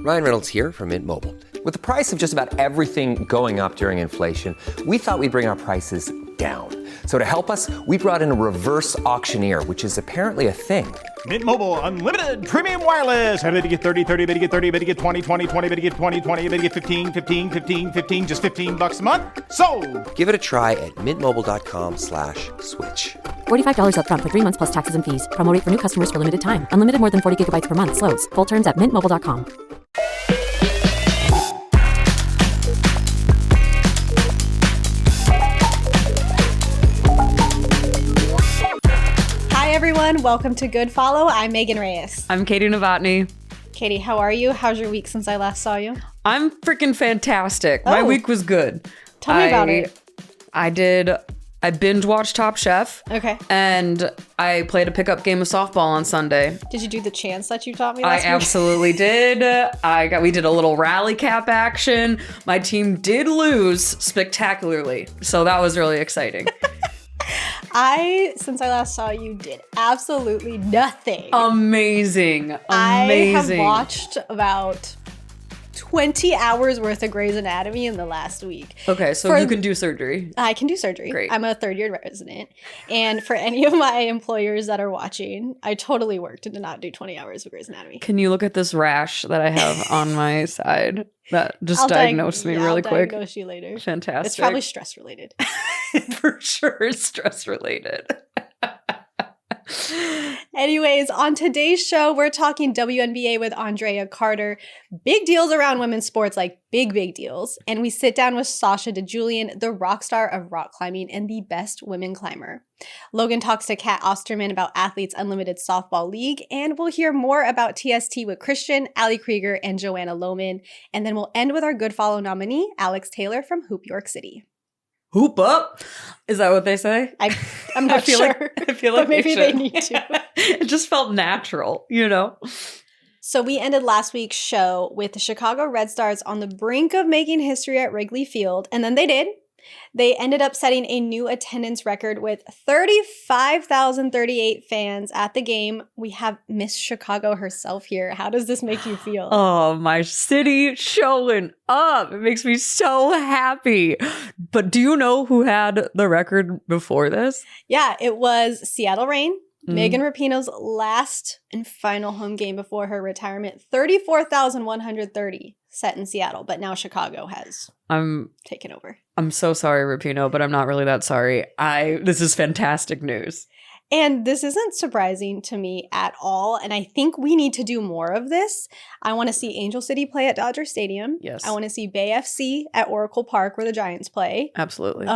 Ryan Reynolds here from Mint Mobile. With the price of just about everything going up during inflation, we thought we'd bring our prices down. So to help us, we brought in a reverse auctioneer, which is apparently a thing. Mint Mobile Unlimited Premium Wireless. How to get 30, 30, how to get 30, how to get 20, 20, 20, how to get 20, 20, how to get 15, 15, 15, 15, just $15 a month? Sold! Give it a try at mintmobile.com/switch. $45 up front for 3 months plus taxes and fees. Promo rate for new customers for limited time. Unlimited more than 40 gigabytes per month. Slows full terms at mintmobile.com. Hi everyone, welcome to Good Follow. I'm Megan Reyes. I'm Katie Novotny. Katie, how are you? How's your week since I last saw you? I'm freaking fantastic. My week was good. Tell me about it. I binge watched Top Chef. Okay. And I played a pickup game of softball on Sunday. Did you do the chants that you taught me last week? I absolutely did. We did a little rally cap action. My team did lose spectacularly. So that was really exciting. Since I last saw you, did absolutely nothing. Amazing. I have watched about 20 hours worth of Grey's Anatomy in the last week. Okay, so you can do surgery. I can do surgery. Great. I'm a third-year resident. And for any of my employers that are watching, I totally worked and did not do 20 hours of Grey's Anatomy. Can you look at this rash that I have on my side? That just diagnosed me really quick. I'll diagnose you later. Fantastic. It's probably stress-related. For sure, stress-related. Anyways, on today's show, we're talking WNBA with Andraya Carter. Big deals around women's sports, like big deals. And we sit down with Sasha Digiulian, the rock star of rock climbing and the best women climber. Logan talks to Cat Osterman about Athletes Unlimited Softball League. And we'll hear more about TST with Christian, Krieger, and Joanna Lohman. And then we'll end with our Good Follow nominee, Alex Taylor from Hoop York City. Hoop up? Is that what they say? I'm not sure. I feel like maybe they need to. It just felt natural, you know? So we ended last week's show with the Chicago Red Stars on the brink of making history at Wrigley Field, and then they did. They ended up setting a new attendance record with 35,038 fans at the game. We have Miss Chicago herself here. How does this make you feel? Oh, my city showing up. It makes me so happy. But do you know who had the record before this? Yeah, it was Seattle Reign. Megan Rapinoe's last and final home game before her retirement, 34,130 set in Seattle, but now Chicago has taken over. I'm so sorry, Rapinoe, but I'm not really that sorry. This is fantastic news. And this isn't surprising to me at all, and I think we need to do more of this. I want to see Angel City play at Dodger Stadium. Yes. I want to see Bay FC at Oracle Park where the Giants play. Absolutely.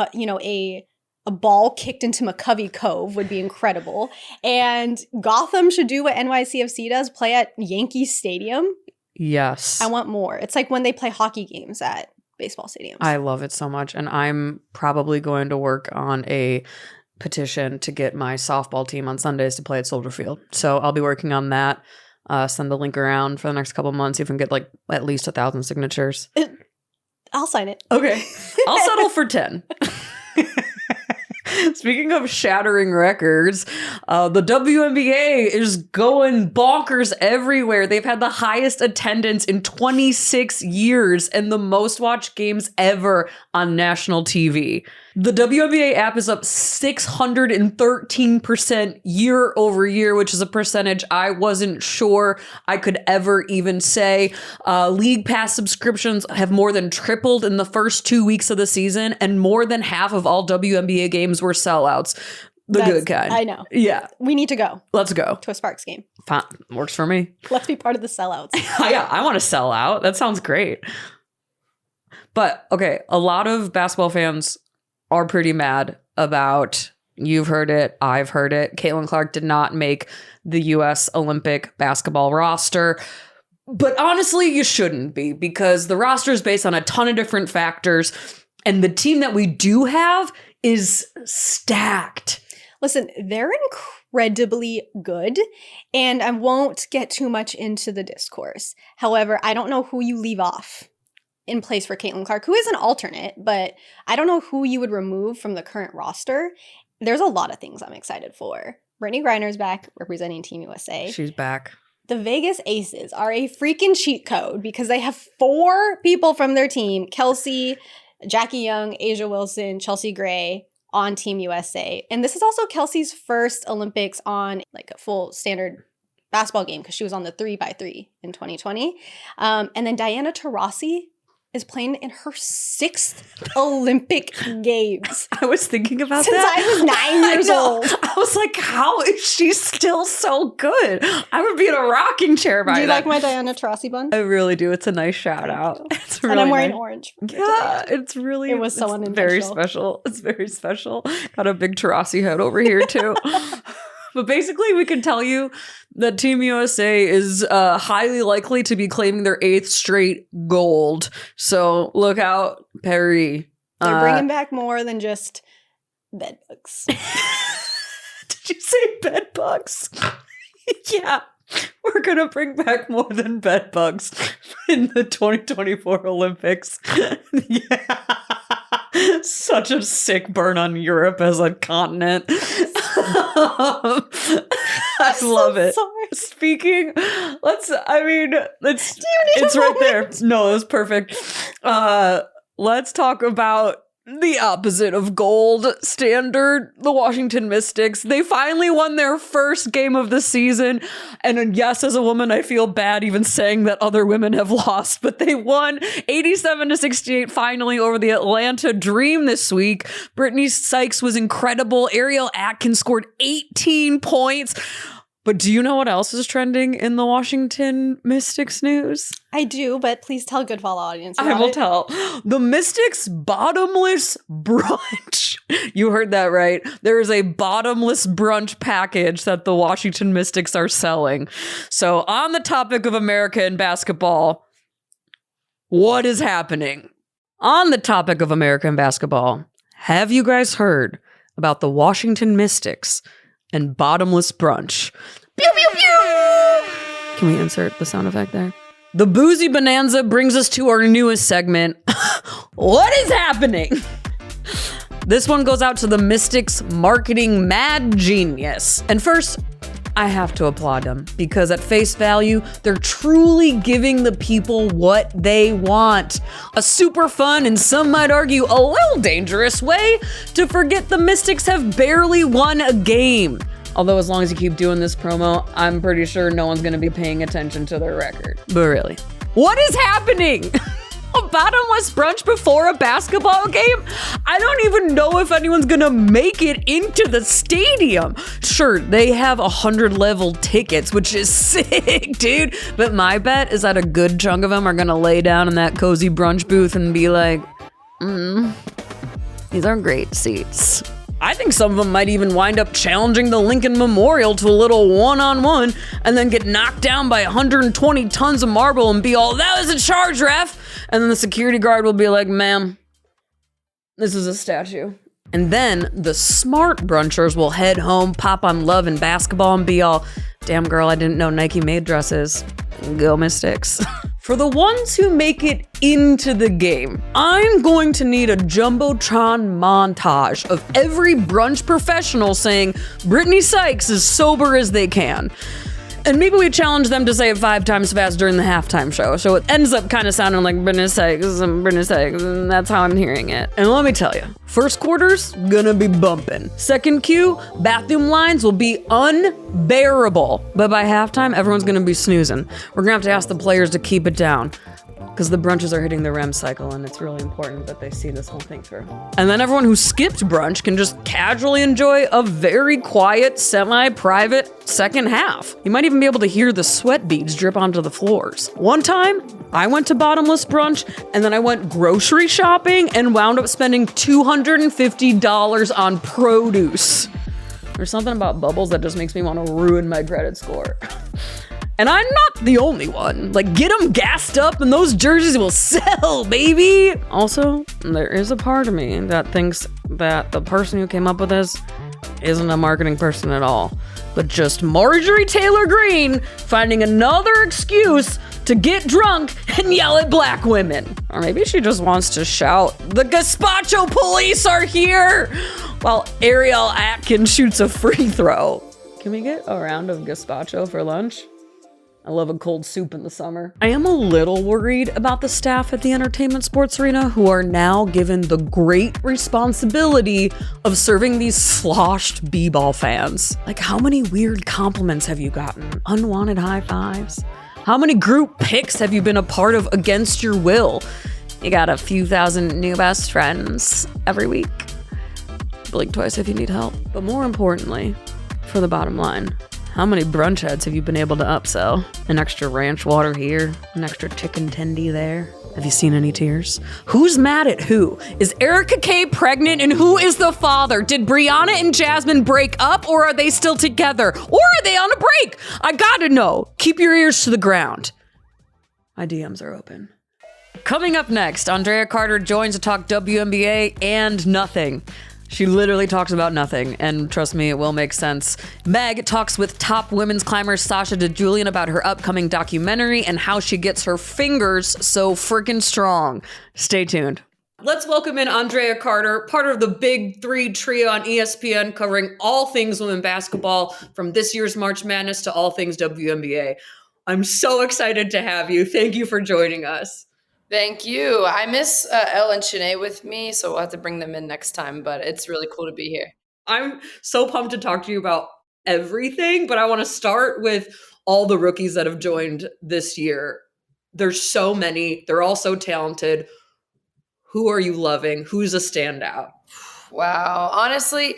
A ball kicked into McCovey Cove would be incredible. And Gotham should do what NYCFC does, play at Yankee Stadium. Yes. I want more. It's like when they play hockey games at baseball stadiums. I love it so much. And I'm probably going to work on a petition to get my softball team on Sundays to play at Soldier Field. So I'll be working on that. Send the link around for the next couple months. You can get like at least 1,000 signatures. I'll sign it. Okay. I'll settle for 10. Speaking of shattering records, the WNBA is going bonkers everywhere. They've had the highest attendance in 26 years and the most watched games ever on national TV. The WNBA app is up 613% year over year, which is a percentage I wasn't sure I could ever even say. League Pass subscriptions have more than tripled in the first 2 weeks of the season, and more than half of all WNBA games were sellouts. That's good kind. I know. Yeah. We need to go. Let's go. To a Sparks game. Fine. Works for me. Let's be part of the sellouts. Yeah, I want to sell out. That sounds great. But, okay, a lot of basketball fans are pretty mad about, you've heard it, I've heard it, Caitlin Clark did not make the U.S. Olympic basketball roster. But honestly, you shouldn't be, because the roster is based on a ton of different factors, and the team that we do have is stacked. Listen, they're incredibly good, and I won't get too much into the discourse. However, I don't know who you leave off in place for Caitlin Clark, who is an alternate, but I don't know who you would remove from the current roster. There's a lot of things I'm excited for. Brittany Griner's back representing Team USA. She's back. The Vegas Aces are a freaking cheat code because they have 4 people from their team, Kelsey, Jackie Young, Asia Wilson, Chelsea Gray, on Team USA. And this is also Kelsey's first Olympics on like a full standard basketball game because she was on the 3x3 in 2020. And then Diana Taurasi is playing in her 6th Olympic Games. I was thinking about Since that. I was 9 years old. I was like, how is she still so good? I would be in a rocking chair by Do you then. like my Diana Taurasi bun? I really do. It's a nice shout out. It's really And I'm wearing nice. orange. Yeah, it's really. It was so it's very unintentional. special. It's very special. Got a big Tarasi head over here too. But basically, we can tell you that Team USA is highly likely to be claiming their 8th straight gold. So look out, Perry. They're bringing back more than just bed bugs. Did you say bed bugs? Yeah. We're going to bring back more than bed bugs in the 2024 Olympics. Yeah. Such a sick burn on Europe as a continent. I love it. Sorry. Speaking, it's right there. No, it's perfect. Let's talk about the opposite of gold standard, the Washington Mystics. They finally won their first game of the season. And yes, as a woman, I feel bad even saying that other women have lost, but they won 87-68 finally over the Atlanta Dream this week. Brittany Sykes was incredible. Ariel Atkins scored 18 points. But do you know what else is trending in the Washington Mystics news? I do, but please tell Goodfall audience. I will tell. The Mystics bottomless brunch. You heard that right. There is a bottomless brunch package that the Washington Mystics are selling. So on the topic of America and basketball, what is happening? On the topic of America and basketball, have you guys heard about the Washington Mystics and bottomless brunch? Pew, pew, pew! Can we insert the sound effect there? The Boozy Bonanza brings us to our newest segment. What is happening? This one goes out to the Mystics marketing mad genius. And first, I have to applaud them because at face value, they're truly giving the people what they want. A super fun and some might argue a little dangerous way to forget the Mystics have barely won a game. Although as long as you keep doing this promo, I'm pretty sure no one's gonna be paying attention to their record. But really, what is happening? A bottomless brunch before a basketball game? I don't even know if anyone's gonna make it into the stadium. Sure, they have 100 level tickets, which is sick, dude. But my bet is that a good chunk of them are gonna lay down in that cozy brunch booth and be like, these are great seats. I think some of them might even wind up challenging the Lincoln Memorial to a little one-on-one and then get knocked down by 120 tons of marble and be all, that was a charge, ref. And then the security guard will be like, ma'am, this is a statue. And then the smart brunchers will head home, pop on Love and Basketball and be all, damn girl, I didn't know Nike made dresses. Go Mystics. For the ones who make it into the game, I'm going to need a Jumbotron montage of every brunch professional saying Brittany Sykes is sober as they can. And maybe we challenge them to say it 5 times fast during the halftime show. So it ends up kind of sounding like Brittany Sykes, and that's how I'm hearing it. And let me tell you, first quarter's gonna be bumping. Second Q, bathroom lines will be unbearable. But by halftime, everyone's gonna be snoozing. We're gonna have to ask the players to keep it down, because the brunches are hitting the REM cycle and it's really important that they see this whole thing through. And then everyone who skipped brunch can just casually enjoy a very quiet, semi-private second half. You might even be able to hear the sweat beads drip onto the floors. One time, I went to bottomless brunch and then I went grocery shopping and wound up spending $250 on produce. There's something about bubbles that just makes me want to ruin my credit score. And I'm not the only one. Like, get them gassed up and those jerseys will sell, baby. Also, there is a part of me that thinks that the person who came up with this isn't a marketing person at all, but just Marjorie Taylor Greene finding another excuse to get drunk and yell at black women. Or maybe she just wants to shout, the gazpacho police are here, while Ariel Atkins shoots a free throw. Can we get a round of gazpacho for lunch? I love a cold soup in the summer. I am a little worried about the staff at the entertainment sports arena who are now given the great responsibility of serving these sloshed b-ball fans. Like, how many weird compliments have you gotten? Unwanted high fives? How many group pics have you been a part of against your will? You got a few thousand new best friends every week. Blink twice if you need help. But more importantly, for the bottom line, how many brunch heads have you been able to upsell? An extra ranch water here, an extra chicken tendy there. Have you seen any tears? Who's mad at who? Is Erica Kay pregnant and who is the father? Did Brianna and Jasmine break up or are they still together? Or are they on a break? I gotta know. Keep your ears to the ground. My DMs are open. Coming up next, Andraya Carter joins to talk WNBA and nothing. She literally talks about nothing, and trust me, it will make sense. Meg talks with top women's climber Sasha Digiulian about her upcoming documentary and how she gets her fingers so freaking strong. Stay tuned. Let's welcome in Andraya Carter, part of the Big Three trio on ESPN, covering all things women basketball, from this year's March Madness to all things WNBA. I'm so excited to have you. Thank you for joining us. Thank you. I miss Elle and Shanae with me, so we'll have to bring them in next time, but it's really cool to be here. I'm so pumped to talk to you about everything, but I want to start with all the rookies that have joined this year. There's so many. They're all so talented. Who are you loving? Who's a standout? Wow. Honestly,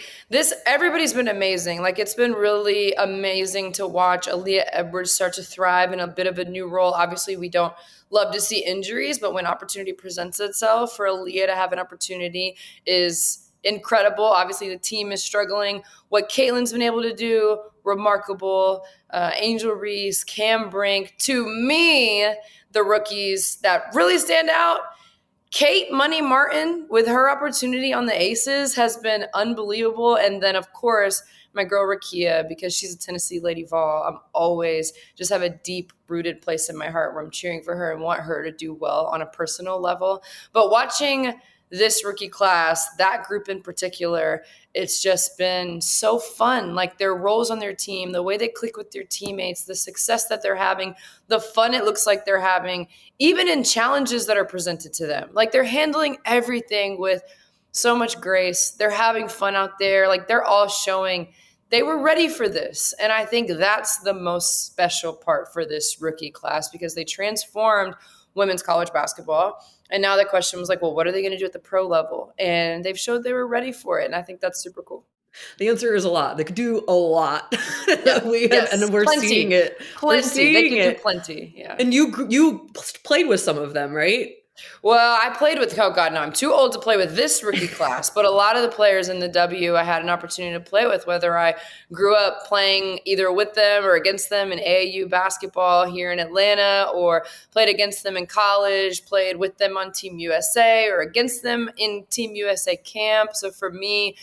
everybody's been amazing. Like, it's been really amazing to watch Aaliyah Edwards start to thrive in a bit of a new role. Obviously, we don't love to see injuries, but when opportunity presents itself for Aaliyah to have an opportunity is incredible. Obviously, the team is struggling. What Caitlin's been able to do, remarkable. Angel Reese, Cam Brink. To me, the rookies that really stand out, Kate Money Martin, with her opportunity on the Aces, has been unbelievable. And then, of course, my girl Rakia, because she's a Tennessee Lady Vol, I'm always just have a deep-rooted place in my heart where I'm cheering for her and want her to do well on a personal level. But watching this rookie class, that group in particular, it's just been so fun. Like, their roles on their team, the way they click with their teammates, the success that they're having, the fun it looks like they're having, even in challenges that are presented to them. Like, they're handling everything with so much grace. They're having fun out there. Like, they're all showing they were ready for this. And I think that's the most special part for this rookie class, because they transformed women's college basketball. And now the question was like, well, what are they going to do at the pro level? And they've showed they were ready for it. And I think that's super cool. The answer is a lot. They could do a lot. Yeah. And we're plenty. Seeing it. Plenty. We're seeing they could it. do plenty. Yeah. And you played with some of them, right? Well, I played with, oh God, no, I'm too old to play with this rookie class, but a lot of the players in the W I had an opportunity to play with, whether I grew up playing either with them or against them in AAU basketball here in Atlanta, or played against them in college, played with them on Team USA or against them in Team USA camp. So for me,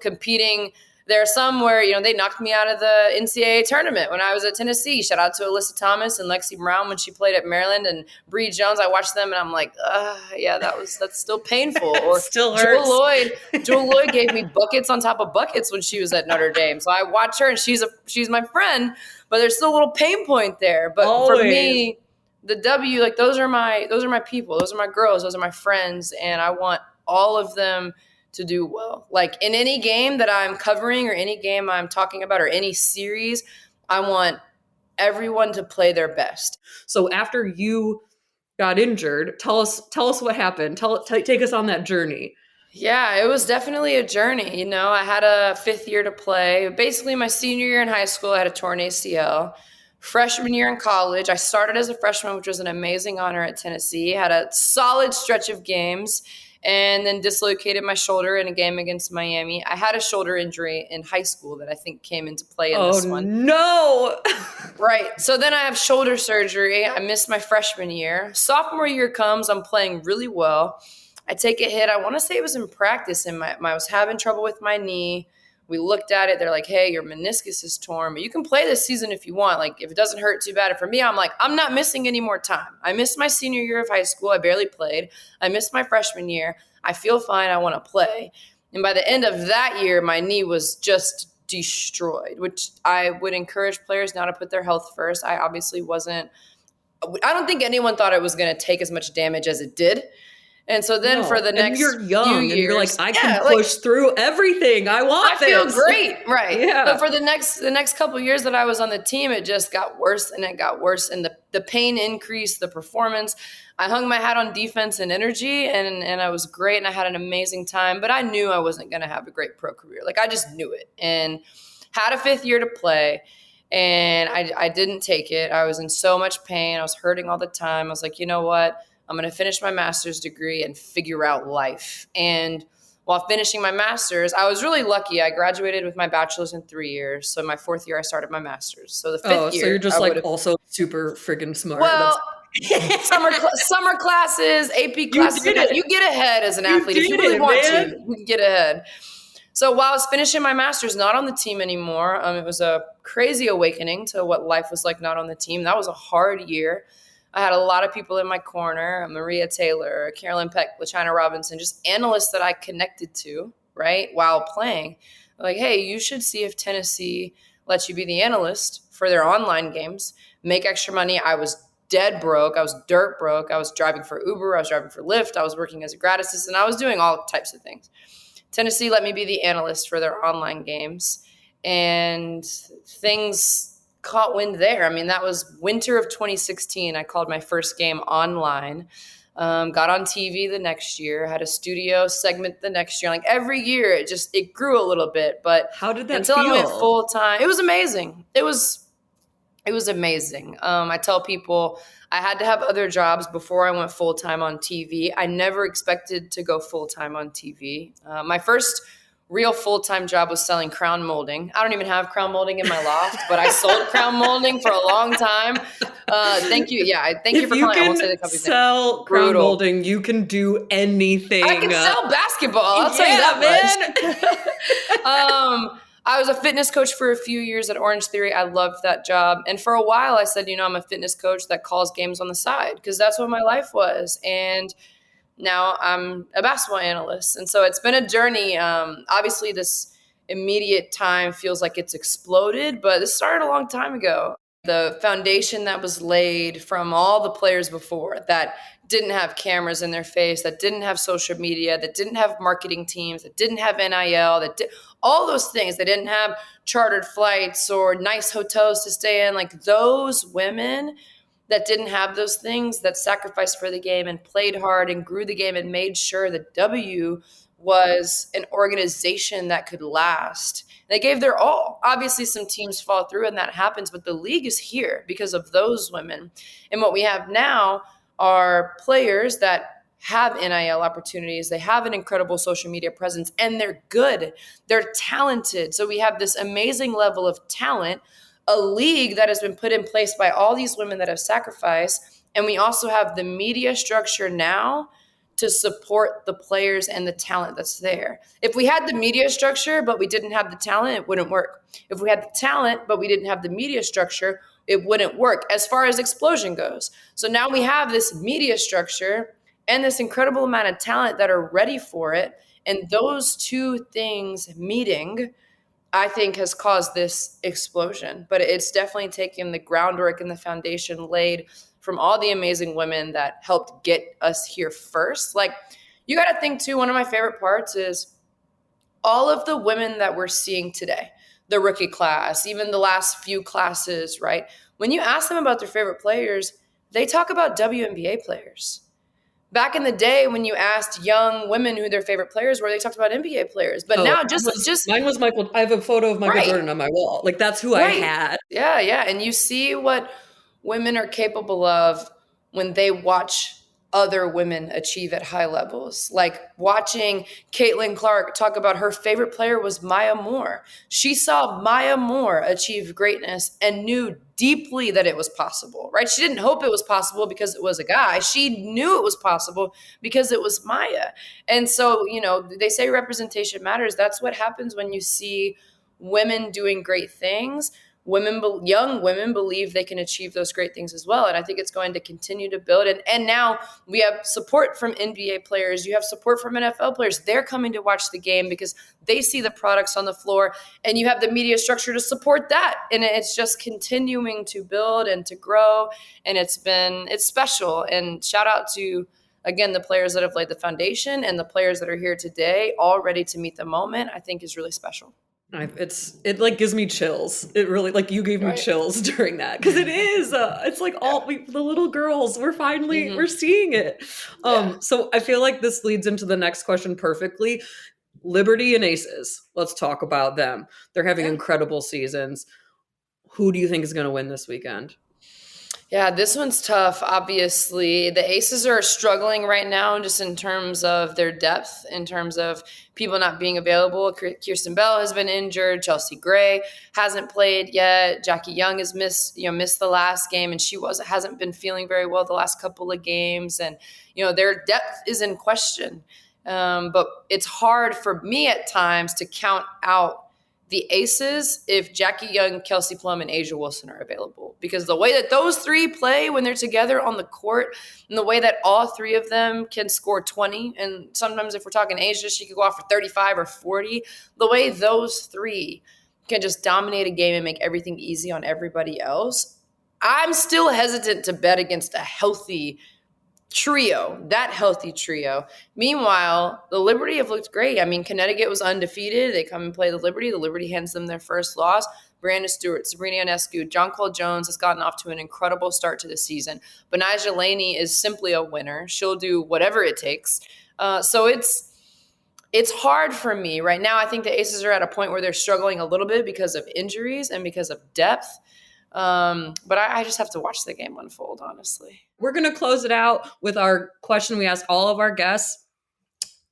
competing, there are some where, they knocked me out of the NCAA tournament when I was at Tennessee. Shout out to Alyssa Thomas and Lexi Brown when she played at Maryland, and Bree Jones. I watched them and I'm like, yeah, that's still painful. Or still hurts. Jewel Lloyd gave me buckets on top of buckets when she was at Notre Dame. So I watch her and she's my friend, but there's still a little pain point there. But Always. For me, the W, like, those are my people, those are my girls, those are my friends, and I want all of them to do well. Like, in any game that I'm covering or any game I'm talking about or any series, I want everyone to play their best. So after you got injured, tell us what happened. Take us on that journey. Yeah, it was definitely a journey. I had a fifth year to play. Basically, my senior year in high school, I had a torn ACL. Freshman year in college, I started as a freshman, which was an amazing honor at Tennessee. Had a solid stretch of games, and then dislocated my shoulder in a game against Miami. I had a shoulder injury in high school that I think came into play in this one. Oh, no. Right. So then I have shoulder surgery. I missed my freshman year. Sophomore year comes. I'm playing really well. I take a hit. I want to say it was in practice, and I was having trouble with my knee. We looked at it. They're like, hey, your meniscus is torn, but you can play this season if you want. Like, if it doesn't hurt too bad. And for me, I'm like, I'm not missing any more time. I missed my senior year of high school. I barely played. I missed my freshman year. I feel fine. I want to play. And by the end of that year, my knee was just destroyed, which I would encourage players now to put their health first. I obviously wasn't, I don't think anyone thought it was going to take as much damage as it did. And so then for the next you're young few and years, you're like, I can push through everything. I feel this. great. Right. Yeah. But for the next couple of years that I was on the team, it just got worse and it got worse. And the pain increased, the performance. I hung my hat on defense and energy and I was great and I had an amazing time, but I knew I wasn't going to have a great pro career. Like I just knew it, and had a 5th year to play. And I didn't take it. I was in so much pain. I was hurting all the time. I was like, you know what? I'm going to finish my master's degree and figure out life. And while finishing my master's, I was really lucky. I graduated with my bachelor's in 3 years. So in my 4th year, I started my master's. So the 5th year. So you're just also super freaking smart. Well, summer classes, AP classes, you get ahead as an athlete. If you really want to, you can get ahead. So while I was finishing my master's, not on the team anymore, it was a crazy awakening to what life was like not on the team. That was a hard year. I had a lot of people in my corner, Maria Taylor, Carolyn Peck, LaChina Robinson, just analysts that I connected to, right, while playing. Like, hey, you should see if Tennessee lets you be the analyst for their online games, make extra money. I was dead broke. I was dirt broke. I was driving for Uber. I was driving for Lyft. I was working as a grad assistant. I was doing all types of things. Tennessee let me be the analyst for their online games, and things caught wind there. I mean, that was winter of 2016. I called my first game online, got on TV the next year, had a studio segment the next year. Like every year, it grew a little bit. But how did that until feel? I went full time, it was amazing. It was amazing. I tell people I had to have other jobs before I went full time on TV. I never expected to go full time on TV. My first real full-time job was selling crown molding. I don't even have crown molding in my loft, but I sold crown molding for a long time. Thank you. Yeah, thank you for calling. I won't say the company's name. Sell crown molding, you can do anything. I can sell basketball. I'll tell you that, man. I was a fitness coach for a few years at Orange Theory. I loved that job. And for a while I said, I'm a fitness coach that calls games on the side because that's what my life was. And now I'm a basketball analyst. And so it's been a journey. Obviously, this immediate time feels like it's exploded, but this started a long time ago. The foundation that was laid from all the players before that didn't have cameras in their face, that didn't have social media, that didn't have marketing teams, that didn't have NIL, all those things. They didn't have chartered flights or nice hotels to stay in. Like those women that didn't have those things, that sacrificed for the game and played hard and grew the game and made sure that W was an organization that could last. They gave their all. Obviously, some teams fall through and that happens, but the league is here because of those women. And what we have now are players that have NIL opportunities. They have an incredible social media presence and they're good. They're talented. So we have this amazing level of talent, a league that has been put in place by all these women that have sacrificed. And we also have the media structure now to support the players and the talent that's there. If we had the media structure, but we didn't have the talent, it wouldn't work. If we had the talent, but we didn't have the media structure, it wouldn't work as far as explosion goes. So now we have this media structure and this incredible amount of talent that are ready for it. And those two things meeting, I think, has caused this explosion. But it's definitely taken the groundwork and the foundation laid from all the amazing women that helped get us here first. Like, you got to think, too, one of my favorite parts is all of the women that we're seeing today, the rookie class, even the last few classes, right? When you ask them about their favorite players, they talk about WNBA players. Back in the day, when you asked young women who their favorite players were, they talked about NBA players. But now mine was Michael. I have a photo of Michael Jordan on my wall. Like, that's who I had. Yeah, yeah. And you see what women are capable of when they watch other women achieve at high levels. Like watching Caitlin Clark talk about her favorite player was Maya Moore. She saw Maya Moore achieve greatness and knew deeply that it was possible, right? She didn't hope it was possible because it was a guy. She knew it was possible because it was Maya. And so, they say representation matters. That's what happens when you see women doing great things. young women believe they can achieve those great things as well. And I think it's going to continue to build. And now we have support from NBA players. You have support from NFL players. They're coming to watch the game because they see the products on the floor, and you have the media structure to support that. And it's just continuing to build and to grow. And it's special. And shout out to, again, the players that have laid the foundation and the players that are here today, all ready to meet the moment, I think is really special. It like gives me chills. It really, like, you gave me chills during that, because it is. It's like the little girls. We're finally we're seeing it. So I feel like this leads into the next question perfectly. Liberty and Aces. Let's talk about them. They're having incredible seasons. Who do you think is going to win this weekend? Yeah, this one's tough. Obviously, the Aces are struggling right now just in terms of their depth, in terms of people not being available. Kirsten Bell has been injured. Chelsea Gray hasn't played yet. Jackie Young has missed the last game, and she hasn't been feeling very well the last couple of games. And, their depth is in question. But it's hard for me at times to count out the Aces if Jackie Young, Kelsey Plum, and Asia Wilson are available. Because the way that those three play when they're together on the court, and the way that all three of them can score 20, and sometimes if we're talking Asia, she could go off for 35 or 40, the way those three can just dominate a game and make everything easy on everybody else, I'm still hesitant to bet against a healthy trio. Meanwhile, the Liberty have looked great. I mean, Connecticut was undefeated. They come and play the Liberty. The Liberty hands them their first loss. Brandon Stewart, Sabrina Ionescu, John Cole Jones has gotten off to an incredible start to the season. Benijah Laney is simply a winner. She'll do whatever it takes. So it's hard for me. Right now, I think the Aces are at a point where they're struggling a little bit because of injuries and because of depth. But I just have to watch the game unfold, honestly. We're going to close it out with our question we ask all of our guests.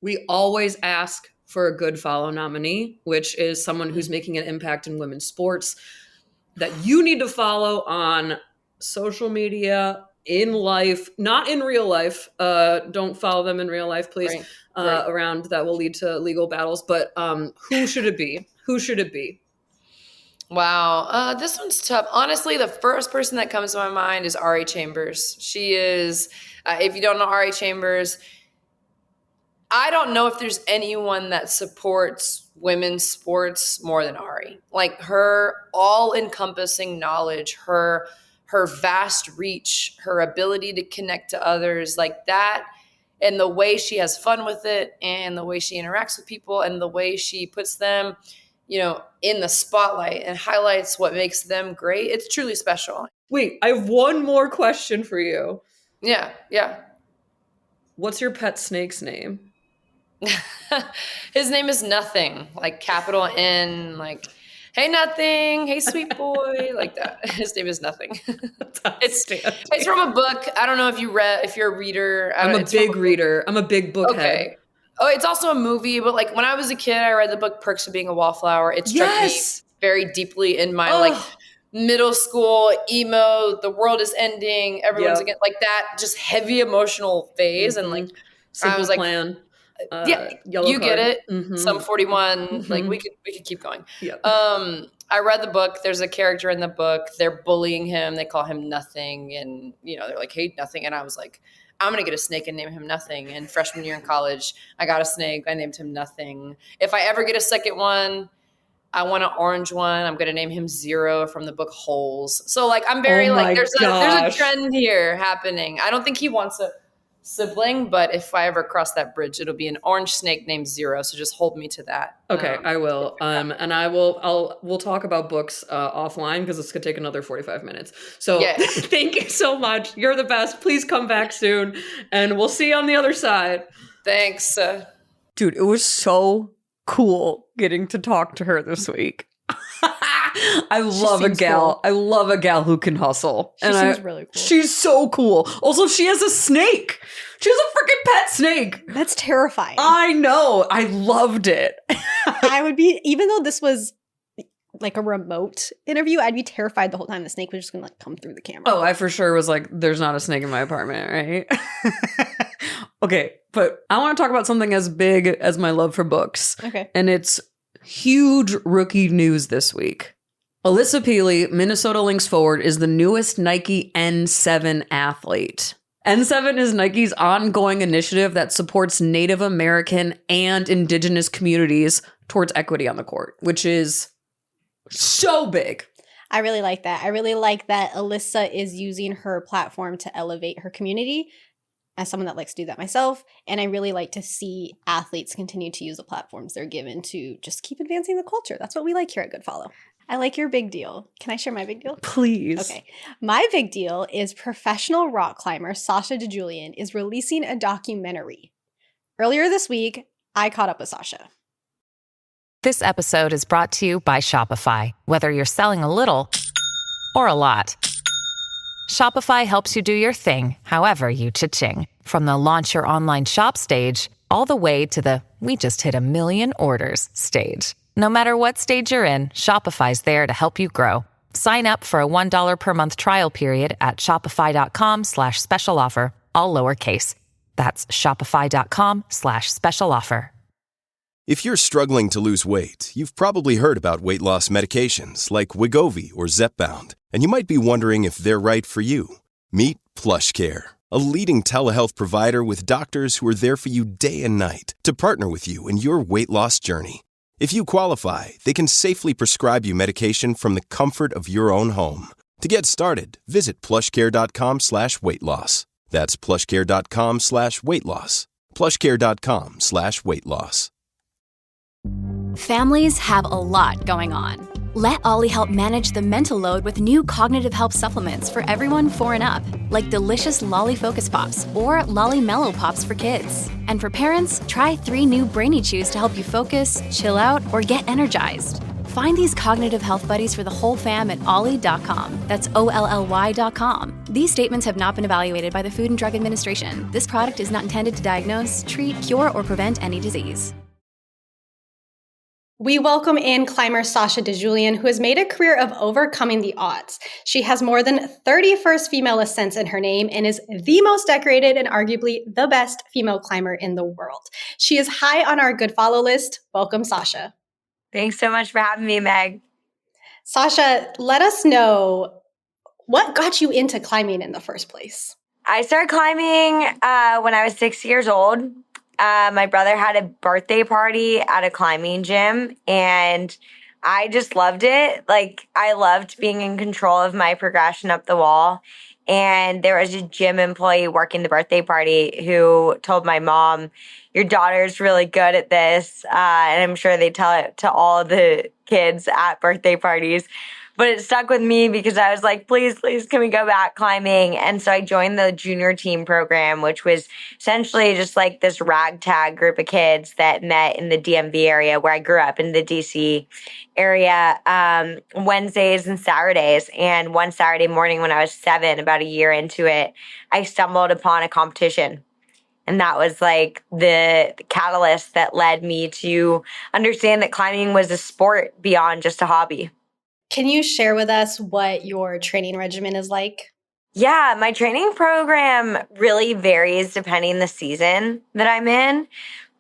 We always ask for a good follow nominee, which is someone who's making an impact in women's sports that you need to follow on social media, in life, not in real life. Don't follow them in real life, please. Right. Around that will lead to legal battles. But who should it be? Who should it be? Wow. This one's tough. Honestly, the first person that comes to my mind is Ari Chambers. She is, if you don't know Ari Chambers, I don't know if there's anyone that supports women's sports more than Ari. Like, her all-encompassing knowledge, her vast reach, her ability to connect to others, like that, and the way she has fun with it, and the way she interacts with people, and the way she puts them in the spotlight and highlights what makes them great. It's truly special. Wait, I have one more question for you. Yeah. What's your pet snake's name? His name is Nothing, like capital N, like, hey, Nothing, hey, sweet boy, like that. His name is Nothing. It's from a book. I don't know if you're a reader. I'm a big reader. I'm a big book head. Oh, it's also a movie, but like when I was a kid, I read the book Perks of Being a Wallflower. It struck me very deeply in my middle school emo, the world is ending, everyone's again, like that just heavy emotional phase. And like, Simple I was like, Plan. Yellow you card. Get it. Sum 41. Like we could keep going. Yep. I read the book. There's a character in the book. They're bullying him. They call him Nothing. And, they're like, hey, Nothing. And I was like, I'm going to get a snake and name him Nothing. And freshman year in college, I got a snake. I named him Nothing. If I ever get a second one, I want an orange one. I'm going to name him Zero from the book Holes. So like, I'm very there's a trend here happening. I don't think he wants a sibling, but if I ever cross that bridge, it'll be an orange snake named Zero. So just hold me to that. Okay, I will. And we'll talk about books offline because this could take another 45 minutes. So Thank you so much. You're the best. Please come back soon and we'll see you on the other side. Thanks. Dude, it was so cool getting to talk to her this week. I love a gal. Cool. I love a gal who can hustle. She seems really cool. She's so cool. Also, she has a snake. She has a freaking pet snake. That's terrifying. I know. I loved it. I would be, even though this was like a remote interview, I'd be terrified the whole time the snake was just going to like come through the camera. Oh, I for sure was like, there's not a snake in my apartment, right? Okay, but I want to talk about something as big as my love for books. Okay. And it's huge rookie news this week. Alyssa Peely, Minnesota Lynx forward, is the newest Nike N7 athlete. N7 is Nike's ongoing initiative that supports Native American and Indigenous communities towards equity on the court, which is so big. I really like that. I really like that Alyssa is using her platform to elevate her community, as someone that likes to do that myself. And I really like to see athletes continue to use the platforms they're given to just keep advancing the culture. That's what we like here at Good Follow. I like your big deal. Can I share my big deal? Please. Okay. My big deal is professional rock climber Sasha Digiulian is releasing a documentary. Earlier this week, I caught up with Sasha. This episode is brought to you by Shopify. Whether you're selling a little or a lot, Shopify helps you do your thing, however you cha-ching. From the launch your online shop stage, all the way to the we just hit 1 million orders stage. No matter what stage you're in, Shopify's there to help you grow. Sign up for a $1 per month trial period at shopify.com/special offer, all lowercase. That's shopify.com/special offer. If you're struggling to lose weight, you've probably heard about weight loss medications like Wegovy or Zepbound, and you might be wondering if they're right for you. Meet PlushCare, a leading telehealth provider with doctors who are there for you day and night to partner with you in your weight loss journey. If you qualify, they can safely prescribe you medication from the comfort of your own home. To get started, visit plushcare.com/weight loss. That's plushcare.com/weight loss. plushcare.com/weight loss. Families have a lot going on. Let Ollie help manage the mental load with new cognitive help supplements for everyone 4 and up, like delicious Lolly Focus Pops or Lolly Mellow Pops for kids. And for parents, try 3 new Brainy Chews to help you focus, chill out, or get energized. Find these cognitive health buddies for the whole fam at ollie.com. That's OLLY.com. These statements have not been evaluated by the Food and Drug Administration. This product is not intended to diagnose, treat, cure, or prevent any disease. We welcome in climber Sasha Digiulian, who has made a career of overcoming the odds. She has more than 30 first female ascents in her name and is the most decorated and arguably the best female climber in the world. She is high on our Good Follow list. Welcome, Sasha. Thanks so much for having me, Meg. Sasha, let us know what got you into climbing in the first place. I started climbing when I was 6 years old. My brother had a birthday party at a climbing gym, and I just loved it. Like, I loved being in control of my progression up the wall. And there was a gym employee working the birthday party who told my mom, "Your daughter's really good at this." And I'm sure they tell it to all the kids at birthday parties. But it stuck with me because I was like, please, can we go back climbing? And so I joined the junior team program, which was essentially just like this ragtag group of kids that met in the DMV area where I grew up, in the DC area, Wednesdays and Saturdays. And one Saturday morning when I was 7, about a year into it, I stumbled upon a competition. And that was like the catalyst that led me to understand that climbing was a sport beyond just a hobby. Can you share with us what your training regimen is like? Yeah, my training program really varies depending the season that I'm in,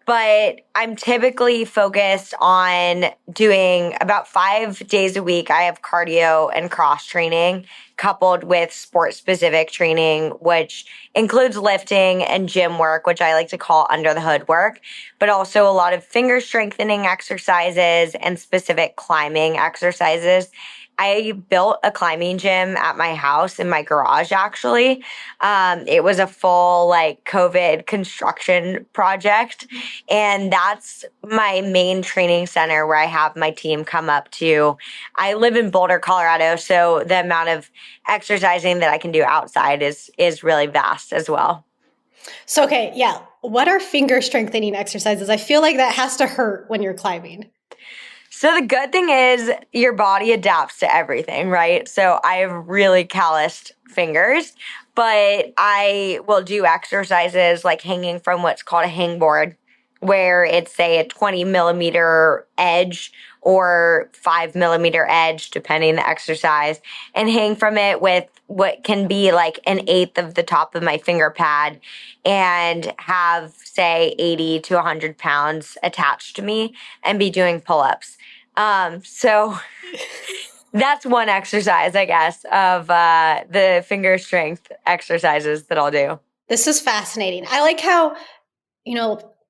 but I'm typically focused on doing about 5 days a week. I have cardio and cross training coupled with sport-specific training, which includes lifting and gym work, which I like to call under the hood work, but also a lot of finger strengthening exercises and specific climbing exercises. I built a climbing gym at my house in my garage, actually. It was a full COVID construction project. And that's my main training center where I have my team come up to. I live in Boulder, Colorado, so the amount of exercising that I can do outside is really vast as well. So, okay, yeah. What are finger strengthening exercises? I feel like that has to hurt when you're climbing. So the good thing is your body adapts to everything, right? So I have really calloused fingers, but I will do exercises like hanging from what's called a hangboard, where it's, say, a 20 millimeter edge or 5 millimeter edge, depending the exercise, and hang from it with what can be like 1/8 of the top of my finger pad and have, say, 80 to 100 pounds attached to me and be doing pull-ups. So That's one exercise, I guess, of the finger strength exercises that I'll do. This is fascinating. I like how,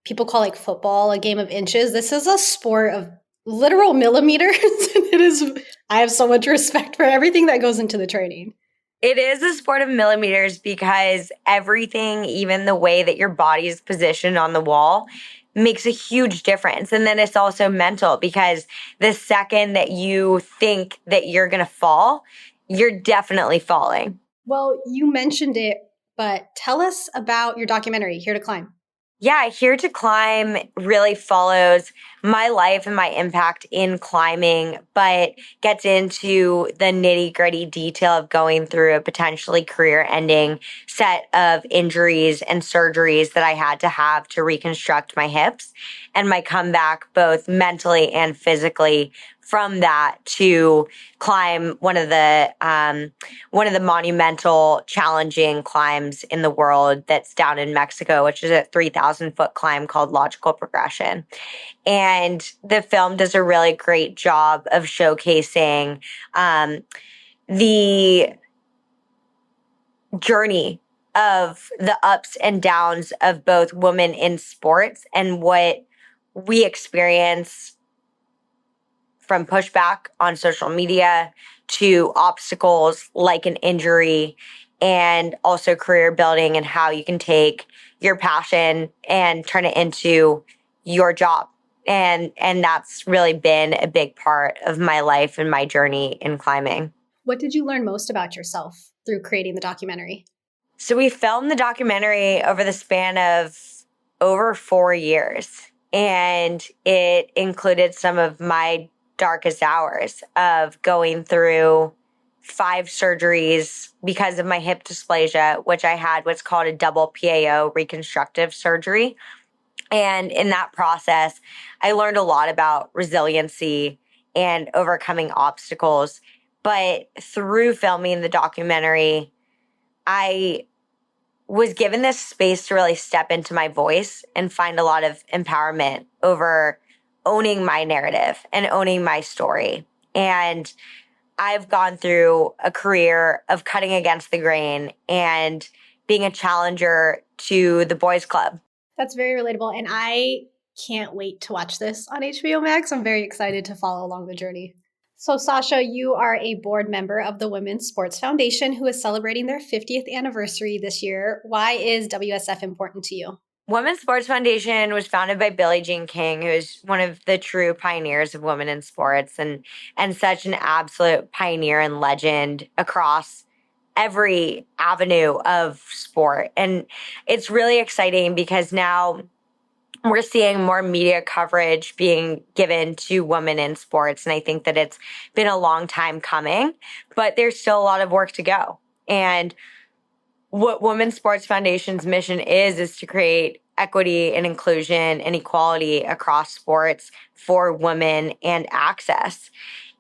people call like football a game of inches. This is a sport of literal millimeters. It is, I have so much respect for everything that goes into the training. It is a sport of millimeters because everything, even the way that your body is positioned on the wall, makes a huge difference. And then it's also mental because the second that you think that you're going to fall, you're definitely falling. Well, you mentioned it, but tell us about your documentary, Here to Climb. Yeah, Here to Climb really follows my life and my impact in climbing, but gets into the nitty-gritty detail of going through a potentially career-ending set of injuries and surgeries that I had to have to reconstruct my hips and my comeback both mentally and physically from that to climb one of the monumental, challenging climbs in the world that's down in Mexico, which is a 3,000-foot climb called Logical Progression. And the film does a really great job of showcasing the journey of the ups and downs of both women in sports and what we experience from pushback on social media to obstacles like an injury and also career building and how you can take your passion and turn it into your job. And that's really been a big part of my life and my journey in climbing. What did you learn most about yourself through creating the documentary? So we filmed the documentary over the span of over 4 years, and it included some of my darkest hours of going through 5 surgeries because of my hip dysplasia, which I had what's called a double PAO reconstructive surgery. And in that process, I learned a lot about resiliency and overcoming obstacles. But through filming the documentary, I was given this space to really step into my voice and find a lot of empowerment over owning my narrative and owning my story. And I've gone through a career of cutting against the grain and being a challenger to the boys club. That's very relatable. And I can't wait to watch this on HBO Max. I'm very excited to follow along the journey. So Sasha, you are a board member of the Women's Sports Foundation who is celebrating their 50th anniversary this year. Why is WSF important to you? Women's Sports Foundation was founded by Billie Jean King, who is one of the true pioneers of women in sports and such an absolute pioneer and legend across every avenue of sport. And it's really exciting because now we're seeing more media coverage being given to women in sports. And I think that it's been a long time coming, but there's still a lot of work to go. And what Women's Sports Foundation's mission is to create equity and inclusion and equality across sports for women and access.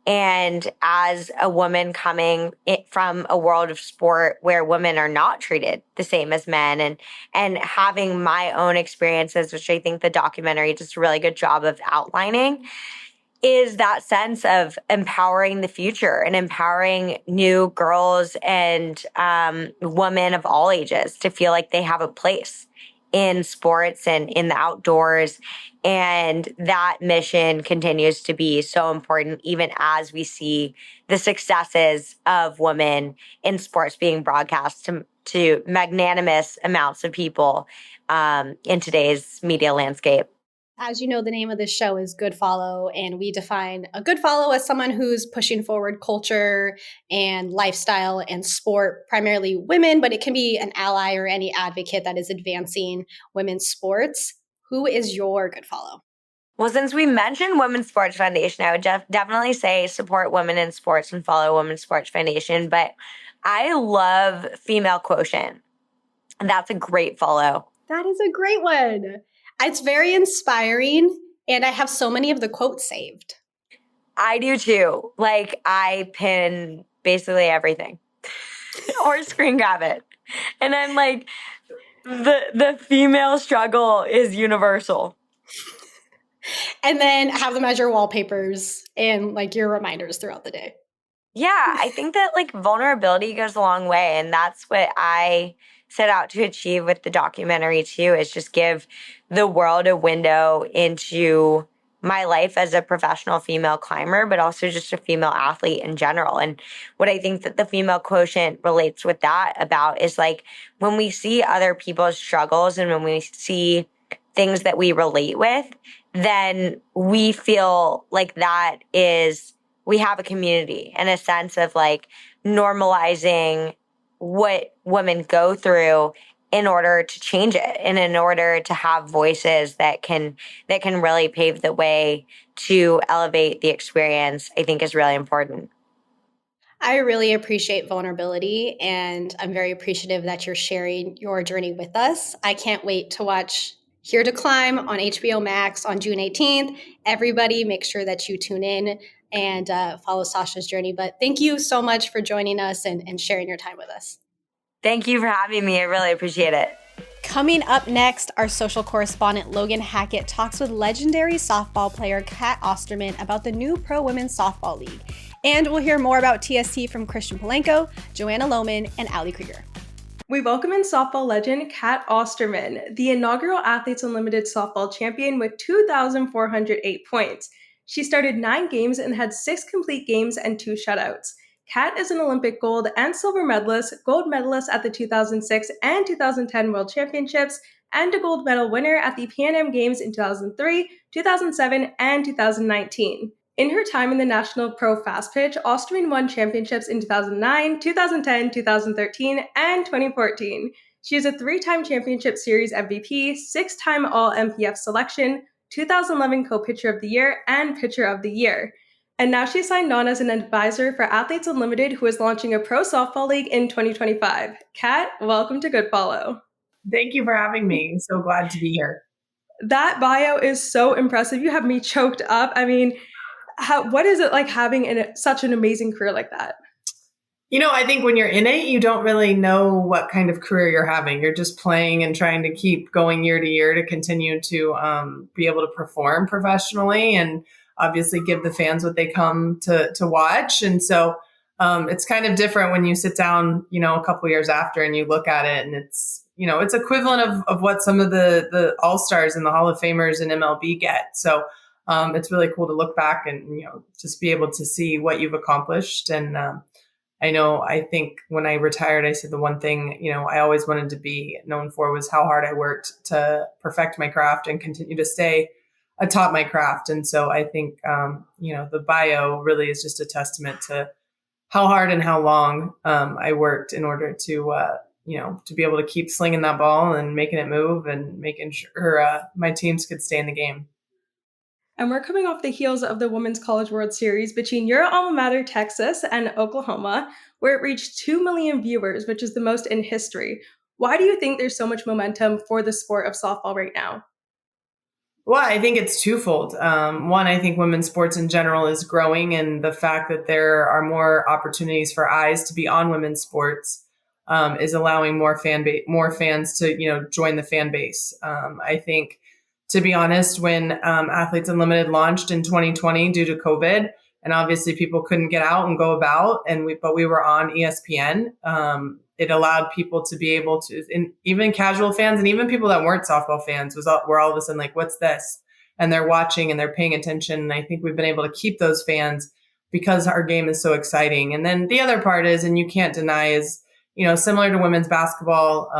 And as a woman coming from a world of sport where women are not treated the same as men and having my own experiences, which I think the documentary does a really good job of outlining, is that sense of empowering the future and empowering new girls and women of all ages to feel like they have a place in sports and in the outdoors. And that mission continues to be so important, even as we see the successes of women in sports being broadcast to magnanimous amounts of people in today's media landscape. As you know, the name of this show is Good Follow, and we define a good follow as someone who's pushing forward culture and lifestyle and sport, primarily women, but it can be an ally or any advocate that is advancing women's sports. Who is your good follow? Well, since we mentioned Women's Sports Foundation, I would definitely say support women in sports and follow Women's Sports Foundation, but I love Female Quotient. That's a great follow. That is a great one. It's very inspiring, and I have so many of the quotes saved. I do too. Like, I pin basically everything or screen grab it. And I'm like, the female struggle is universal. And then have them as your wallpapers and like your reminders throughout the day. Yeah, I think that like vulnerability goes a long way. And that's what I set out to achieve with the documentary too, is just give the world a window into my life as a professional female climber, but also just a female athlete in general. And what I think that the female quotient relates with that about is like when we see other people's struggles and when we see things that we relate with, then we feel like that is, we have a community and a sense of like normalizing what women go through in order to change it and in order to have voices that can really pave the way to elevate the experience, I think is really important. I really appreciate vulnerability, and I'm very appreciative that you're sharing your journey with us. I can't wait to watch Here to Climb on HBO Max on June 18th. Everybody, make sure that you tune in and follow Sasha's journey. But thank you so much for joining us and sharing your time with us. Thank you for having me. I really appreciate it. Coming up next, our social correspondent Logan Hackett talks with legendary softball player Cat Osterman about the new Pro Women's Softball League. And we'll hear more about TST from Christian Polanco, Joanna Lohman, and Krieger. We welcome in softball legend Cat Osterman, the inaugural Athletes Unlimited softball champion with 2,408 points. She started 9 games and had 6 complete games and 2 shutouts. Cat is an Olympic gold and silver medalist, gold medalist at the 2006 and 2010 World Championships, and a gold medal winner at the Pan Am Games in 2003, 2007, and 2019. In her time in the National Pro Fast Pitch, Osterman won championships in 2009, 2010, 2013, and 2014. She is a 3-time Championship Series MVP, 6-time All-MPF selection, 2011 Co-Pitcher of the Year, and Pitcher of the Year. And now she's signed on as an advisor for Athletes Unlimited, who is launching a pro softball league in 2025. Kat, welcome to Good Follow. Thank you for having me. So glad to be here. That bio is so impressive. You have me choked up. I mean, what is it like having such an amazing career like that? You know, I think when you're in it, you don't really know what kind of career you're having. You're just playing and trying to keep going year to year to continue to be able to perform professionally and obviously give the fans what they come to watch. And so it's kind of different when you sit down, you know, a couple years after and you look at it and it's, you know, it's equivalent of what some of the all-stars and the Hall of Famers in MLB get. So it's really cool to look back and, you know, just be able to see what you've accomplished. And I think when I retired, I said the one thing, you know, I always wanted to be known for was how hard I worked to perfect my craft and continue to stay atop my craft. And so I think, the bio really is just a testament to how hard and how long I worked in order to be able to keep slinging that ball and making it move and making sure my teams could stay in the game. And we're coming off the heels of the Women's College World Series between your alma mater, Texas, and Oklahoma, where it reached 2 million viewers, which is the most in history. Why do you think there's so much momentum for the sport of softball right now? Well, I think it's twofold. One, I think women's sports in general is growing, and the fact that there are more opportunities for eyes to be on women's sports is allowing more fans to, join the fan base. I think, to be honest, when Athletes Unlimited launched in 2020 due to COVID, and obviously people couldn't get out and go about, but we were on ESPN. It allowed people to be able to, and even casual fans and even people that weren't softball fans were all of a sudden like, what's this? And they're watching and they're paying attention. And I think we've been able to keep those fans because our game is so exciting. And then the other part is, and you can't deny, is, similar to women's basketball,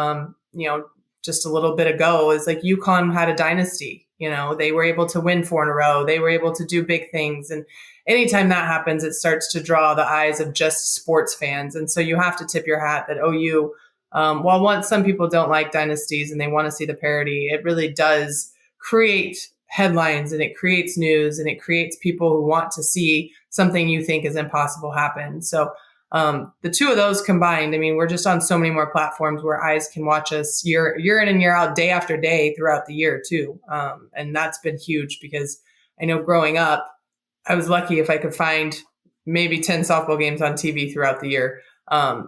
just a little bit ago, is like UConn had a dynasty. They were able to win 4 in a row. They were able to do big things. And anytime that happens, it starts to draw the eyes of just sports fans. And so you have to tip your hat that OU, while some people don't like dynasties and they want to see the parity, it really does create headlines and it creates news and it creates people who want to see something you think is impossible happen. So the two of those combined, I mean, we're just on so many more platforms where eyes can watch us year in and year out, day after day throughout the year too. And that's been huge because I know growing up, I was lucky if I could find maybe 10 softball games on TV throughout the year.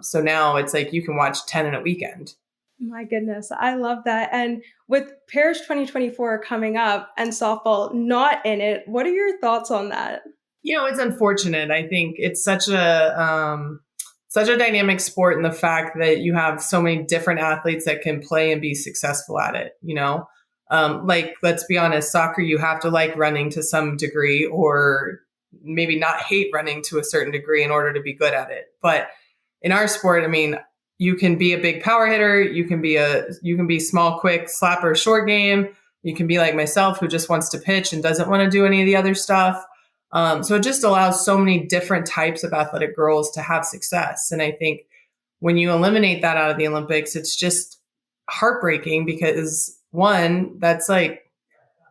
So now it's like you can watch 10 in a weekend. My goodness, I love that. And with Paris 2024 coming up and softball not in it, what are your thoughts on that? It's unfortunate. I think it's such a dynamic sport in the fact that you have so many different athletes that can play and be successful at it. Like, let's be honest, soccer, you have to like running to some degree, or maybe not hate running to a certain degree in order to be good at it. But in our sport, I mean, you can be a big power hitter. You can be small, quick, slapper, short game. You can be like myself, who just wants to pitch and doesn't want to do any of the other stuff. So it just allows so many different types of athletic girls to have success. And I think when you eliminate that out of the Olympics, it's just heartbreaking because, one, that's like,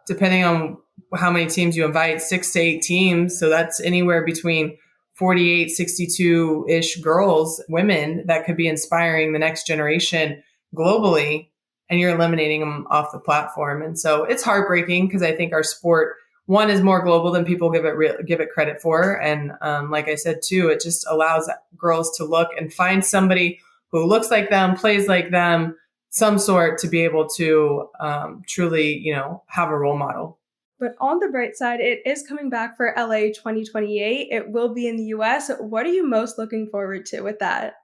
depending on how many teams you invite, 6 to 8 teams. So that's anywhere between 48, 62-ish girls, women that could be inspiring the next generation globally, and you're eliminating them off the platform. And so it's heartbreaking because I think our sport, one, is more global than people give it credit for. And like I said, too, it just allows girls to look and find somebody who looks like them, plays like them, some sort, to be able to truly, have a role model. But on the bright side, it is coming back for LA 2028. It will be in the US. What are you most looking forward to with that?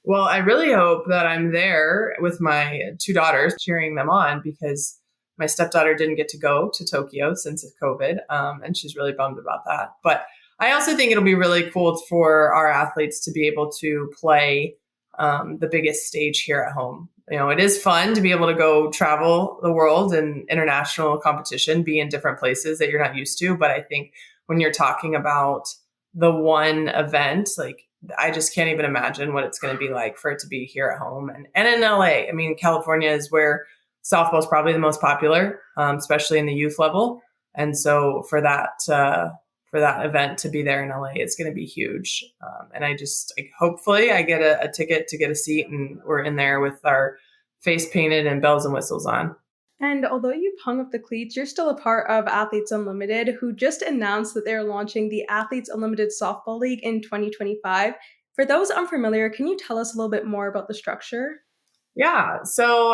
Well, I really hope that I'm there with my 2 daughters, cheering them on, because my stepdaughter didn't get to go to Tokyo since COVID, and she's really bummed about that. But I also think it'll be really cool for our athletes to be able to play the biggest stage here at home. It is fun to be able to go travel the world and international competition, be in different places that you're not used to. But I think when you're talking about the one event, like, I just can't even imagine what it's going to be like for it to be here at home and in LA. I mean, California is where softball is probably the most popular, especially in the youth level. And so for that event to be there in LA, it's going to be huge. And hopefully I get a ticket to get a seat, and we're in there with our face painted and bells and whistles on. And although you've hung up the cleats, you're still a part of Athletes Unlimited, who just announced that they're launching the Athletes Unlimited Softball League in 2025. For those unfamiliar, can you tell us a little bit more about the structure? Yeah. So,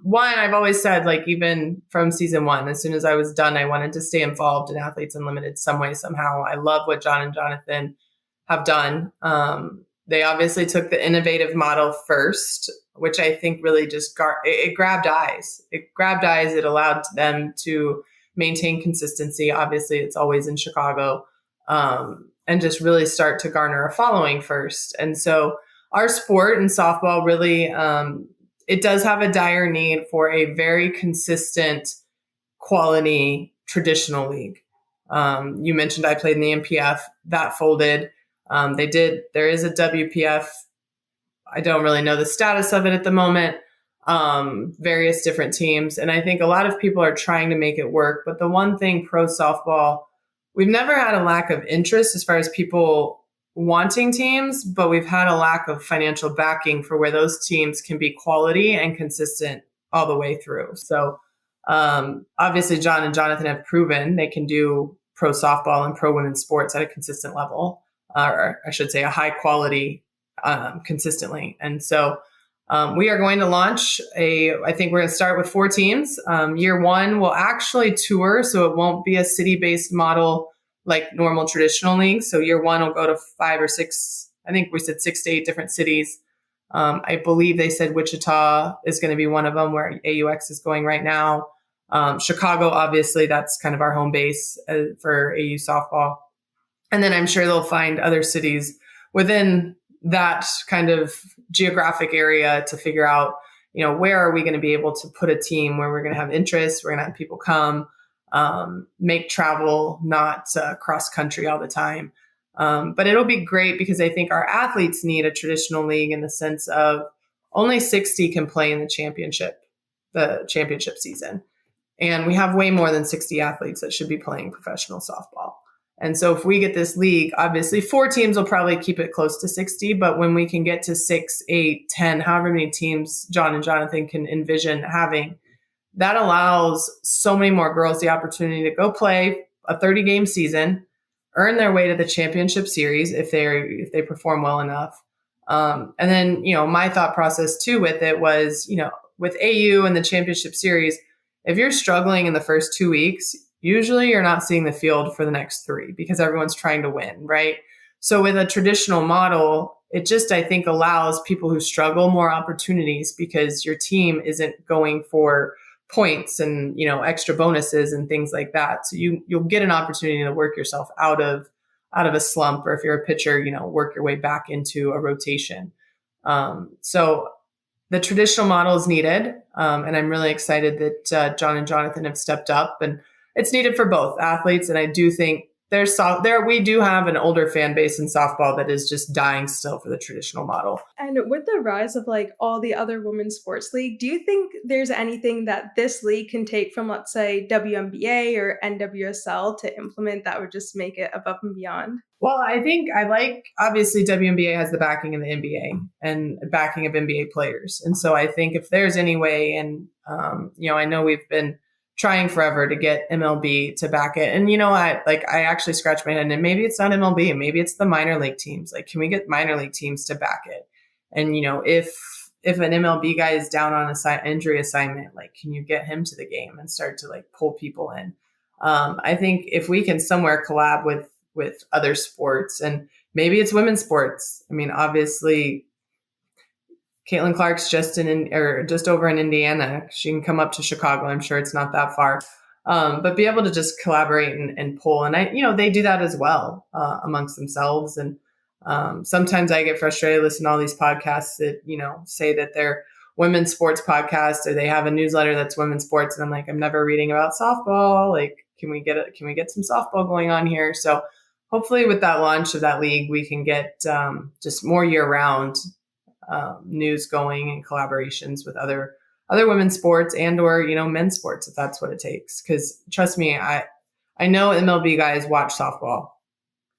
one, I've always said, like, even from season 1, as soon as I was done, I wanted to stay involved in Athletes Unlimited some way, somehow. I love what John and Jonathan have done. They obviously took the innovative model first, which I think really just it grabbed eyes. It grabbed eyes. It allowed them to maintain consistency. Obviously, it's always in Chicago, and just really start to garner a following first. And so our sport in softball really, it does have a dire need for a very consistent, quality, traditional league. You mentioned I played in the MPF. That folded. There is a WPF. I don't really know the status of it at the moment. Various different teams. And I think a lot of people are trying to make it work. But the one thing, pro softball, we've never had a lack of interest as far as people wanting teams, but we've had a lack of financial backing for where those teams can be quality and consistent all the way through. So obviously John and Jonathan have proven they can do pro softball and pro women's sports at a consistent level, or I should say a high quality consistently. And so we are going to launch I think we're going to start with 4 teams. Year 1 will actually tour, so it won't be a city-based model like normal traditional leagues. So year 1 will go to 5 or 6, I think we said 6 to 8 different cities. I believe they said Wichita is going to be one of them, where AUX is going right now. Chicago, obviously, that's kind of our home base for AU softball. And then I'm sure they'll find other cities within that kind of geographic area to figure out, where are we going to be able to put a team where we're going to have interest, we're going to have people come, make travel not cross country all the time. But it'll be great because I think our athletes need a traditional league in the sense of only 60 can play in the championship season. And we have way more than 60 athletes that should be playing professional softball. And so if we get this league, obviously 4 teams will probably keep it close to 60, but when we can get to 6, 8, 10, however many teams John and Jonathan can envision having, that allows so many more girls the opportunity to go play a 30-game season, earn their way to the championship series if they perform well enough. And then, my thought process too with it was, with AU and the championship series, if you're struggling in the first 2 weeks, usually you're not seeing the field for the next 3 because everyone's trying to win, right? So with a traditional model, it just, I think, allows people who struggle more opportunities because your team isn't going for points and, extra bonuses and things like that. So you'll get an opportunity to work yourself out of a slump, or if you're a pitcher, work your way back into a rotation. So the traditional model is needed. And I'm really excited that John and Jonathan have stepped up, and it's needed for both athletes. And I do think we do have an older fan base in softball that is just dying still for the traditional model. And with the rise of all the other women's sports league, do you think there's anything that this league can take from, let's say, WNBA or NWSL to implement that would just make it above and beyond? Well, I think obviously WNBA has the backing of the NBA and backing of NBA players. And so I think if there's any way, and, I know we've been trying forever to get MLB to back it. And, I actually scratched my head, and maybe it's not MLB, maybe it's the minor league teams. Can we get minor league teams to back it? And, if an MLB guy is down on an injury assignment, can you get him to the game and start to pull people in? I think if we can somewhere collab with other sports, and maybe it's women's sports. I mean, obviously Caitlin Clark's just over in Indiana. She can come up to Chicago. I'm sure it's not that far, but be able to just collaborate and pull. And they do that as well amongst themselves. And sometimes I get frustrated listening to all these podcasts that say that they're women's sports podcasts, or they have a newsletter that's women's sports, and I'm like, I'm never reading about softball. Can we get some softball going on here? So hopefully, with that launch of that league, we can get just more year-round news going and collaborations with other women's sports and/or men's sports, if that's what it takes. Because trust me, I know MLB guys watch softball.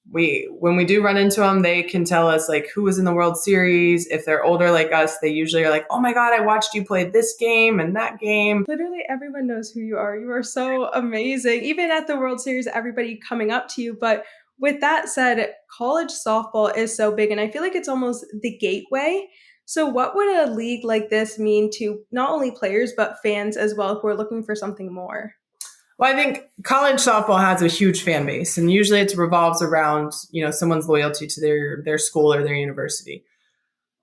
When we do run into them, they can tell us who was in the World Series. If they're older like us, they usually are like, "Oh my God, I watched you play this game and that game." Literally everyone knows who you are. You are so amazing. Even at the World Series, everybody coming up to you. But with that said, college softball is so big, and I feel like it's almost the gateway. So what would a league like this mean to not only players, but fans as well who are looking for something more? Well, I think college softball has a huge fan base, and usually it revolves around, someone's loyalty to their school or their university.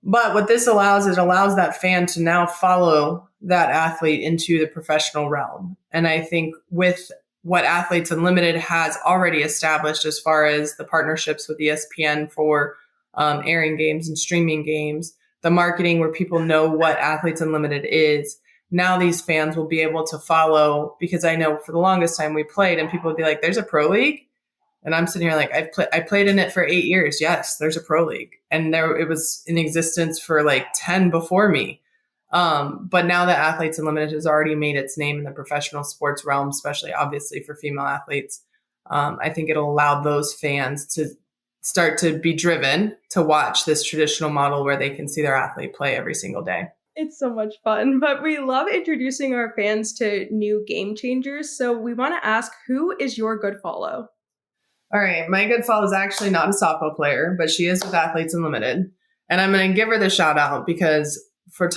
But what this allows, it allows that fan to now follow that athlete into the professional realm. And I think with what Athletes Unlimited has already established as far as the partnerships with ESPN for airing games and streaming games, the marketing where people know what Athletes Unlimited is, now these fans will be able to follow, because I know for the longest time we played and people would be like, there's a pro league? And I'm sitting here I played in it for 8 years. Yes, there's a pro league. And it was in existence for 10 before me. But now that Athletes Unlimited has already made its name in the professional sports realm, especially obviously for female athletes, I think it'll allow those fans to start to be driven to watch this traditional model where they can see their athlete play every single day. It's so much fun, but we love introducing our fans to new game changers. So we want to ask, who is your good follow? All right. My good follow is actually not a softball player, but she is with Athletes Unlimited. And I'm going to give her the shout out because for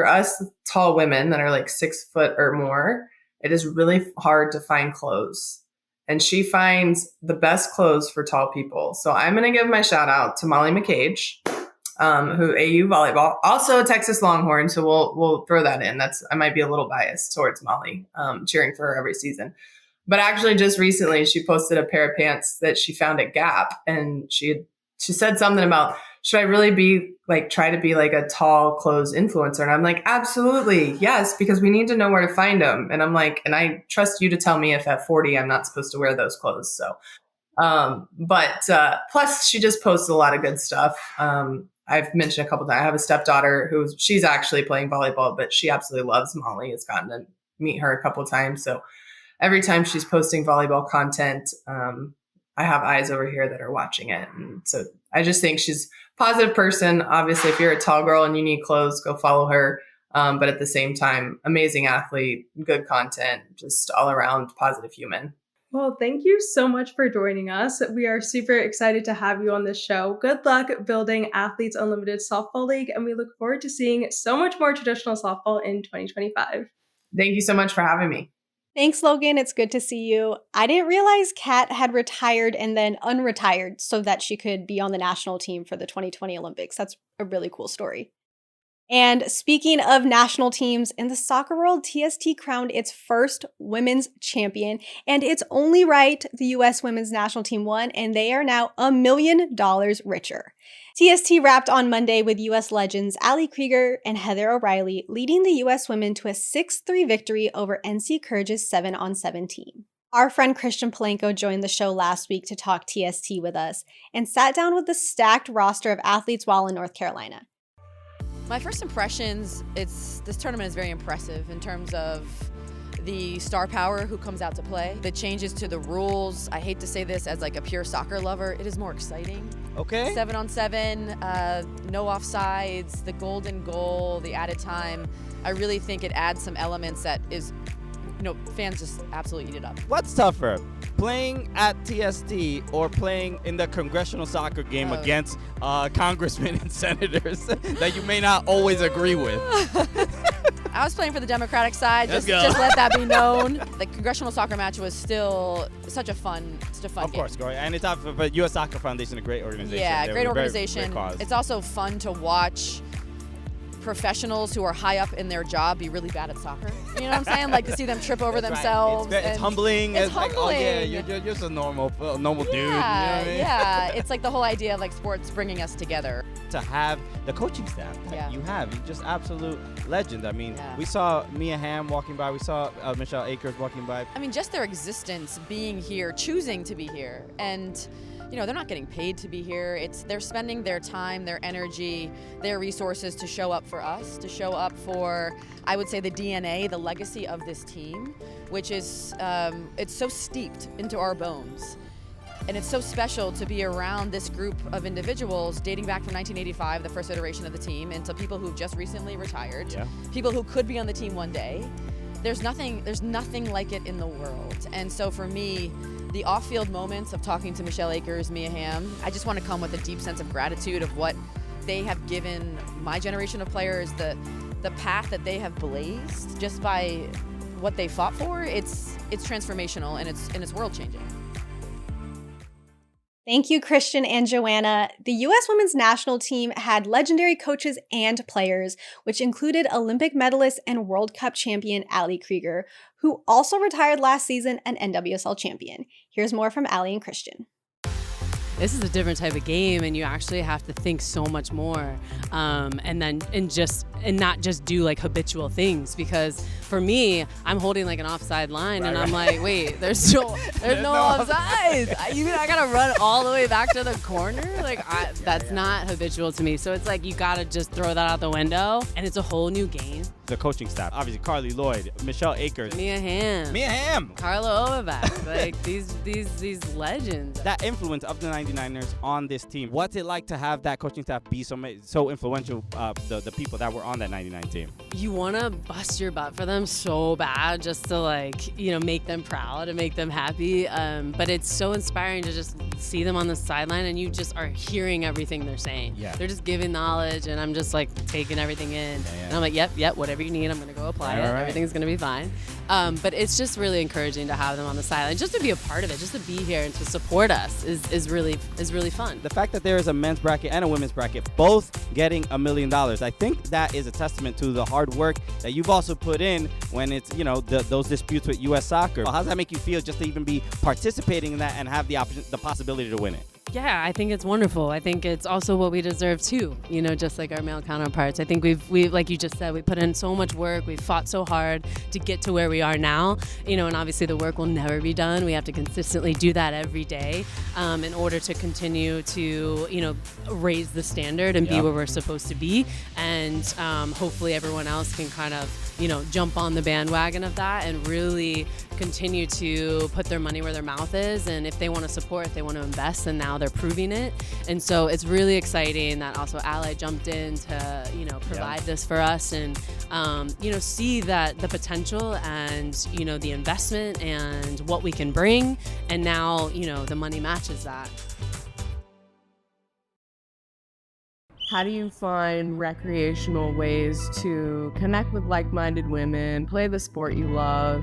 us tall women that are 6 foot or more, it is really hard to find clothes. And she finds the best clothes for tall people. So I'm going to give my shout out to Molly McCage, who AU volleyball, also a Texas Longhorn. So we'll throw that in. I might be a little biased towards Molly, cheering for her every season. But actually just recently she posted a pair of pants that she found at Gap. And she said something about, should I really try to be a tall clothes influencer? And I'm like, absolutely. Yes, because we need to know where to find them. And I'm like, and I trust you to tell me if at 40, I'm not supposed to wear those clothes. So, plus she just posts a lot of good stuff. I've mentioned a couple times, I have a stepdaughter she's actually playing volleyball, but she absolutely loves Molly. Has gotten to meet her a couple of times. So every time she's posting volleyball content, I have eyes over here that are watching it. And so I just think she's a positive person. Obviously, if you're a tall girl and you need clothes, go follow her. But at the same time, amazing athlete, good content, just all around positive human. Well, thank you so much for joining us. We are super excited to have you on this show. Good luck building Athletes Unlimited Softball League, and we look forward to seeing so much more traditional softball in 2025. Thank you so much for having me. Thanks, Logan. It's good to see you. I didn't realize Cat had retired and then unretired so that she could be on the national team for the 2020 Olympics. That's a really cool story. And speaking of national teams, in the soccer world, TST crowned its first women's champion, and it's only right the U.S. women's national team won, and they are now $1 million richer. TST wrapped on Monday with U.S. legends Ali Krieger and Heather O'Reilly leading the U.S. women to a 6-3 victory over NC Courage's 7-on-7 team. Our friend Christian Polanco joined the show last week to talk TST with us and sat down with the stacked roster of athletes while in North Carolina. My first impressions, this tournament is very impressive in terms of the star power who comes out to play. The changes to the rules, I hate to say this as like a pure soccer lover, it is more exciting. Okay. 7-on-7, no offsides, the golden goal, the added time. I really think it adds some elements that is, fans just absolutely eat it up. What's tougher, playing at TST or playing in the congressional soccer game against congressmen and senators that you may not always agree with? I was playing for the Democratic side, just let that be known. The congressional soccer match was still such a fun game. Of course, and it's out for U.S. Soccer Foundation, a great organization. Yeah, They're great a organization. Great cause. It's also fun to watch professionals who are high up in their job be really bad at soccer. You know what I'm saying? Like to see them trip over themselves. Right. It's humbling. It's humbling. Like, oh yeah, you're just a normal dude. You know what I mean? Yeah. It's like the whole idea of like sports bringing us together. To have the coaching staff that you have, you're just absolute legend. I mean, we saw Mia Hamm walking by. We saw Michelle Akers walking by. I mean, just their existence, being here, choosing to be here, and they're not getting paid to be here. They're spending their time, their energy, their resources to show up for us, to show up for, I would say, the DNA, the legacy of this team, which is, it's so steeped into our bones. And it's so special to be around this group of individuals dating back from 1985, the first iteration of the team, and to people who've just recently retired, people who could be on the team one day. There's nothing like it in the world. And so for me, the off-field moments of talking to Michelle Akers, Mia Hamm, I just want to come with a deep sense of gratitude of what they have given my generation of players, the path that they have blazed just by what they fought for. It's transformational and it's world-changing. Thank you, Christian and Joanna. The U.S. women's national team had legendary coaches and players, which included Olympic medalist and World Cup champion Ali Krieger, who also retired last season an NWSL champion. Here's more from Ali and Christian. This is a different type of game, and you actually have to think so much more, and not just do like habitual things. Because for me, I'm holding like an offside line, and I'm like, wait, there's no offside. You mean I gotta run all the way back to the corner? Like that's not habitual to me. So it's like you gotta just throw that out the window, and it's a whole new game. The coaching staff, obviously Carly Lloyd, Michelle Akers, Mia Hamm, Carla Wnba, like these legends. That influence of the 99ers on this team. What's it like to have that coaching staff be so influential? The people that were on that 99 team. You want to bust your butt for them so bad, just to make them proud and make them happy. But it's so inspiring to just see them on the sideline, and you just are hearing everything they're saying. Yeah. They're just giving knowledge, and I'm just like taking everything in. And I'm like, yep, whatever you need, I'm gonna go apply it. Right. Everything's gonna be fine. But it's just really encouraging to have them on the sideline, just to be a part of it, just to be here and to support us is really fun. The fact that there is a men's bracket and a women's bracket, both getting $1 million, I think that is a testament to the hard work that you've also put in when it's those disputes with U.S. Soccer. How does that make you feel just to even be participating in that and have the possibility to win it? Yeah, I think it's wonderful. I think it's also what we deserve too, just like our male counterparts. I think we've like you just said, we put in so much work. We've fought so hard to get to where we are now, and obviously the work will never be done. We have to consistently do that every day in order to continue to, raise the standard and be where we're supposed to be. And hopefully everyone else can kind of, jump on the bandwagon of that and really continue to put their money where their mouth is. And if they want to support, if they want to invest, and now they're proving it. And so it's really exciting that also Ally jumped in to, provide this for us and, see that the potential and, the investment and what we can bring. And now, the money matches that. How do you find recreational ways to connect with like-minded women, play the sport you love,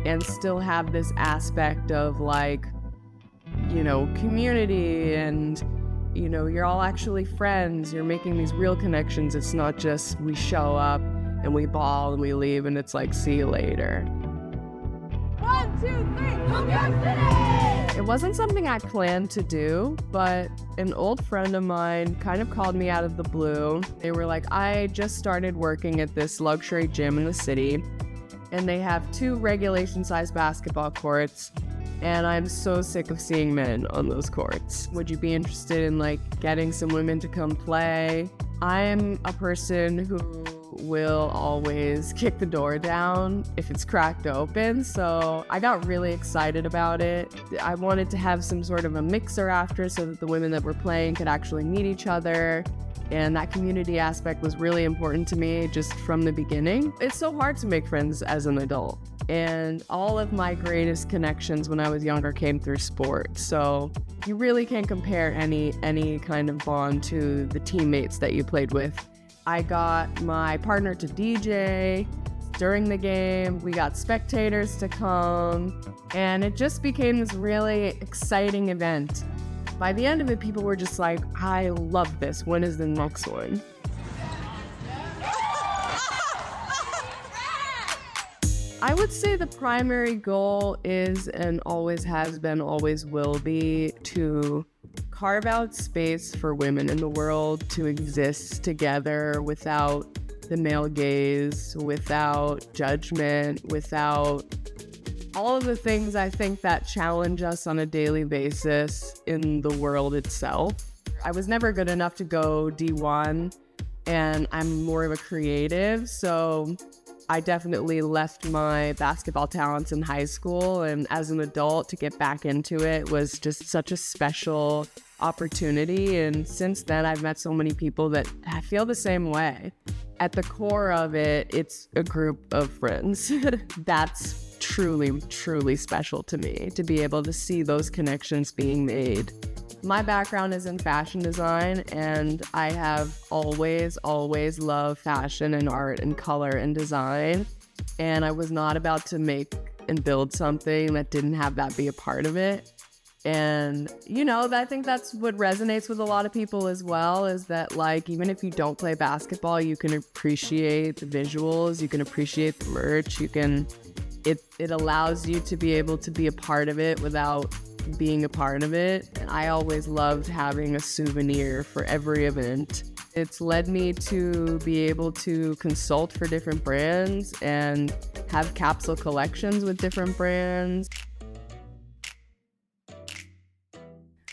and still have this aspect of like, you know, community and, you know, you're all actually friends. You're making these real connections. It's not just we show up and we ball and we leave and it's like, see you later. 1, 2, 3, New York City! It wasn't something I planned to do, but an old friend of mine kind of called me out of the blue. They were like, I just started working at this luxury gym in the city, and they have 2 regulation-sized basketball courts, and I'm so sick of seeing men on those courts. Would you be interested in like getting some women to come play? I'm a person who will always kick the door down if it's cracked open, so I got really excited about it. I wanted to have some sort of a mixer after so that the women that were playing could actually meet each other, and that community aspect was really important to me just from the beginning. It's so hard to make friends as an adult, and all of my greatest connections when I was younger came through sport, so you really can't compare any kind of bond to the teammates that you played with. I got my partner to DJ during the game. We got spectators to come, and it just became this really exciting event. By the end of it, people were just like, I love this. When is the next one? I would say the primary goal is, and always has been, always will be, to carve out space for women in the world to exist together without the male gaze, without judgment, without all of the things I think that challenge us on a daily basis in the world itself. I was never good enough to go D1, and I'm more of a creative, so I definitely left my basketball talents in high school, and as an adult to get back into it was just such a special opportunity. And since then, I've met so many people that feel the same way. At the core of it, it's a group of friends. That's truly, truly special to me, to be able to see those connections being made. My background is in fashion design, and I have always loved fashion and art and color and design. And I was not about to make and build something that didn't have that be a part of it. And, you know, I think that's what resonates with a lot of people as well, is that, like, even if you don't play basketball, you can appreciate the visuals, you can appreciate the merch, it allows you to be able to be a part of it without being a part of it. And I always loved having a souvenir for every event. It's led me to be able to consult for different brands and have capsule collections with different brands.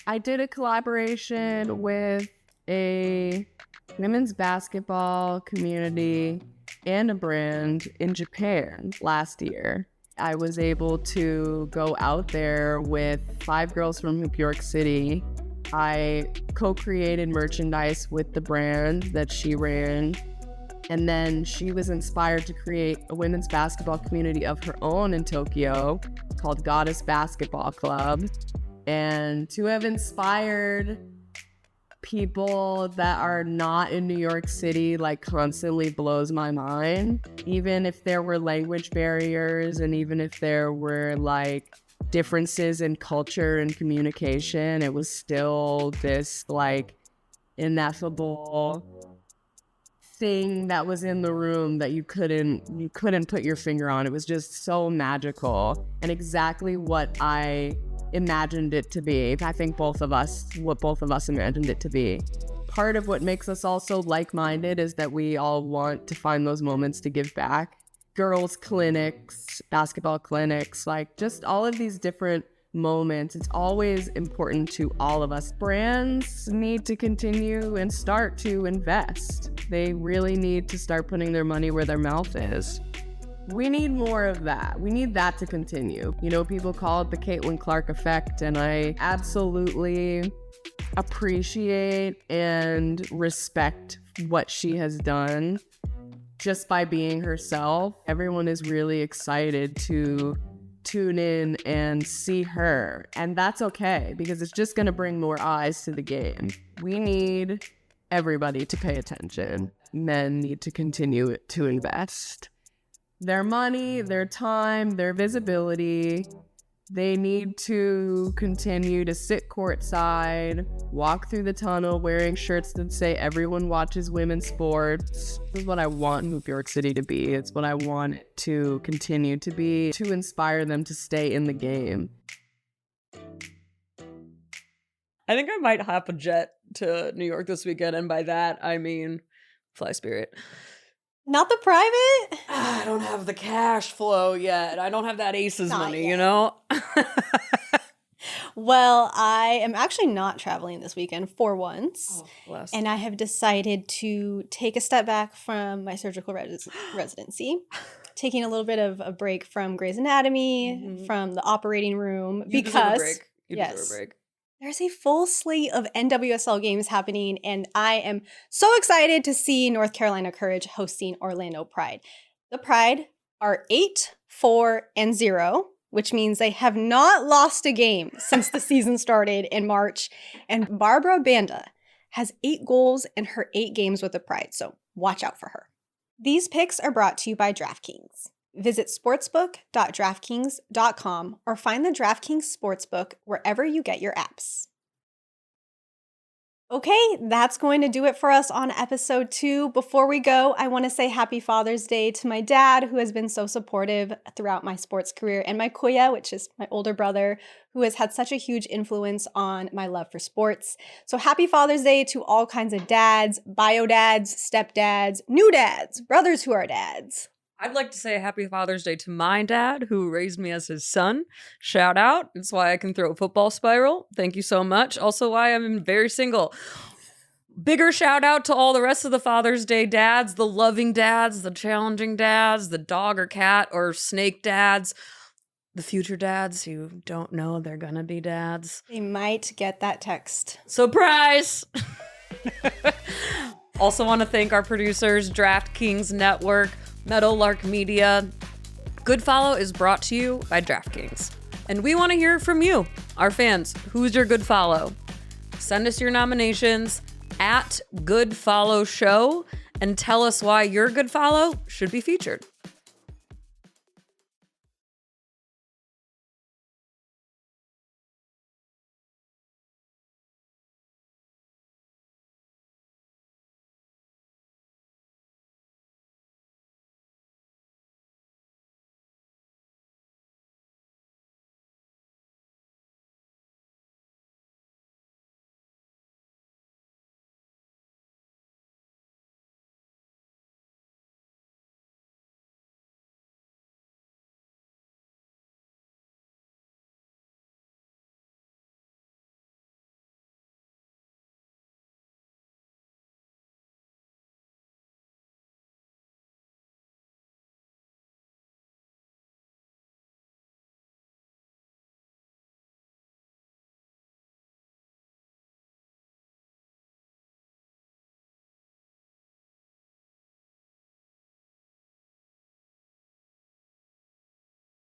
I did a collaboration with a women's basketball community and a brand in Japan last year. I was able to go out there with 5 girls from New York City. I co-created merchandise with the brand that she ran, and then she was inspired to create a women's basketball community of her own in Tokyo called Goddess Basketball Club. And to have inspired people that are not in New York City, like, constantly blows my mind. Even if there were language barriers and even if there were, like, differences in culture and communication, it was still this, like, ineffable thing that was in the room that you couldn't put your finger on. It was just so magical and exactly what I imagined it to be. I think both of us imagined it to be. Part of what makes us all so like-minded is that we all want to find those moments to give back. Girls clinics, basketball clinics, like, just all of these different moments. It's always important to all of us. Brands need to continue and start to invest. They really need to start putting their money where their mouth is. We need more of that. We need that to continue. You know, people call it the Caitlin Clark effect, and I absolutely appreciate and respect what she has done just by being herself. Everyone is really excited to tune in and see her, and that's okay because it's just going to bring more eyes to the game. We need everybody to pay attention. Men need to continue to invest. their money, their time, their visibility. They need to continue to sit courtside, walk through the tunnel wearing shirts that say everyone watches women's sports. This is what I want New York City to be. It's what I want it to continue to be, to inspire them to stay in the game. I think I might hop a jet to New York this weekend, and by that, I mean fly Spirit. Not the private? I don't have the cash flow yet. I don't have that Aces Not money, yet. you know? Well, I am actually not traveling this weekend for once. Oh, bless. And I have decided to take a step back from my surgical residency, taking a little bit of a break from Grey's Anatomy, from the operating room. You deserve a because break. You deserve a break. There's a full slate of NWSL games happening, and I am so excited to see North Carolina Courage hosting Orlando Pride. The Pride are 8-4-0, which means they have not lost a game since the season started in March. And Barbara Banda has 8 goals in her 8 games with the Pride, so watch out for her. These picks are brought to you by DraftKings. Visit sportsbook.draftkings.com or find the DraftKings Sportsbook wherever you get your apps. Okay, that's going to do it for us on episode 2. Before we go, I want to say happy Father's Day to my dad, who has been so supportive throughout my sports career, and my kuya, which is my older brother, who has had such a huge influence on my love for sports. So happy Father's Day to all kinds of dads, bio dads, stepdads, new dads, brothers who are dads. I'd like to say a happy Father's Day to my dad, who raised me as his son. Shout out. It's why I can throw a football spiral. Thank you so much. Also why I'm very single. Bigger shout out to all the rest of the Father's Day dads, the loving dads, the challenging dads, the dog or cat or snake dads, the future dads who don't know they're gonna be dads. They might get that text. Surprise! Also want to thank our producers, DraftKings Network, Meadowlark Media. Good Follow is brought to you by DraftKings. And we want to hear from you, our fans. Who's your Good Follow? Send us your nominations at Good Follow Show and tell us why your Good Follow should be featured.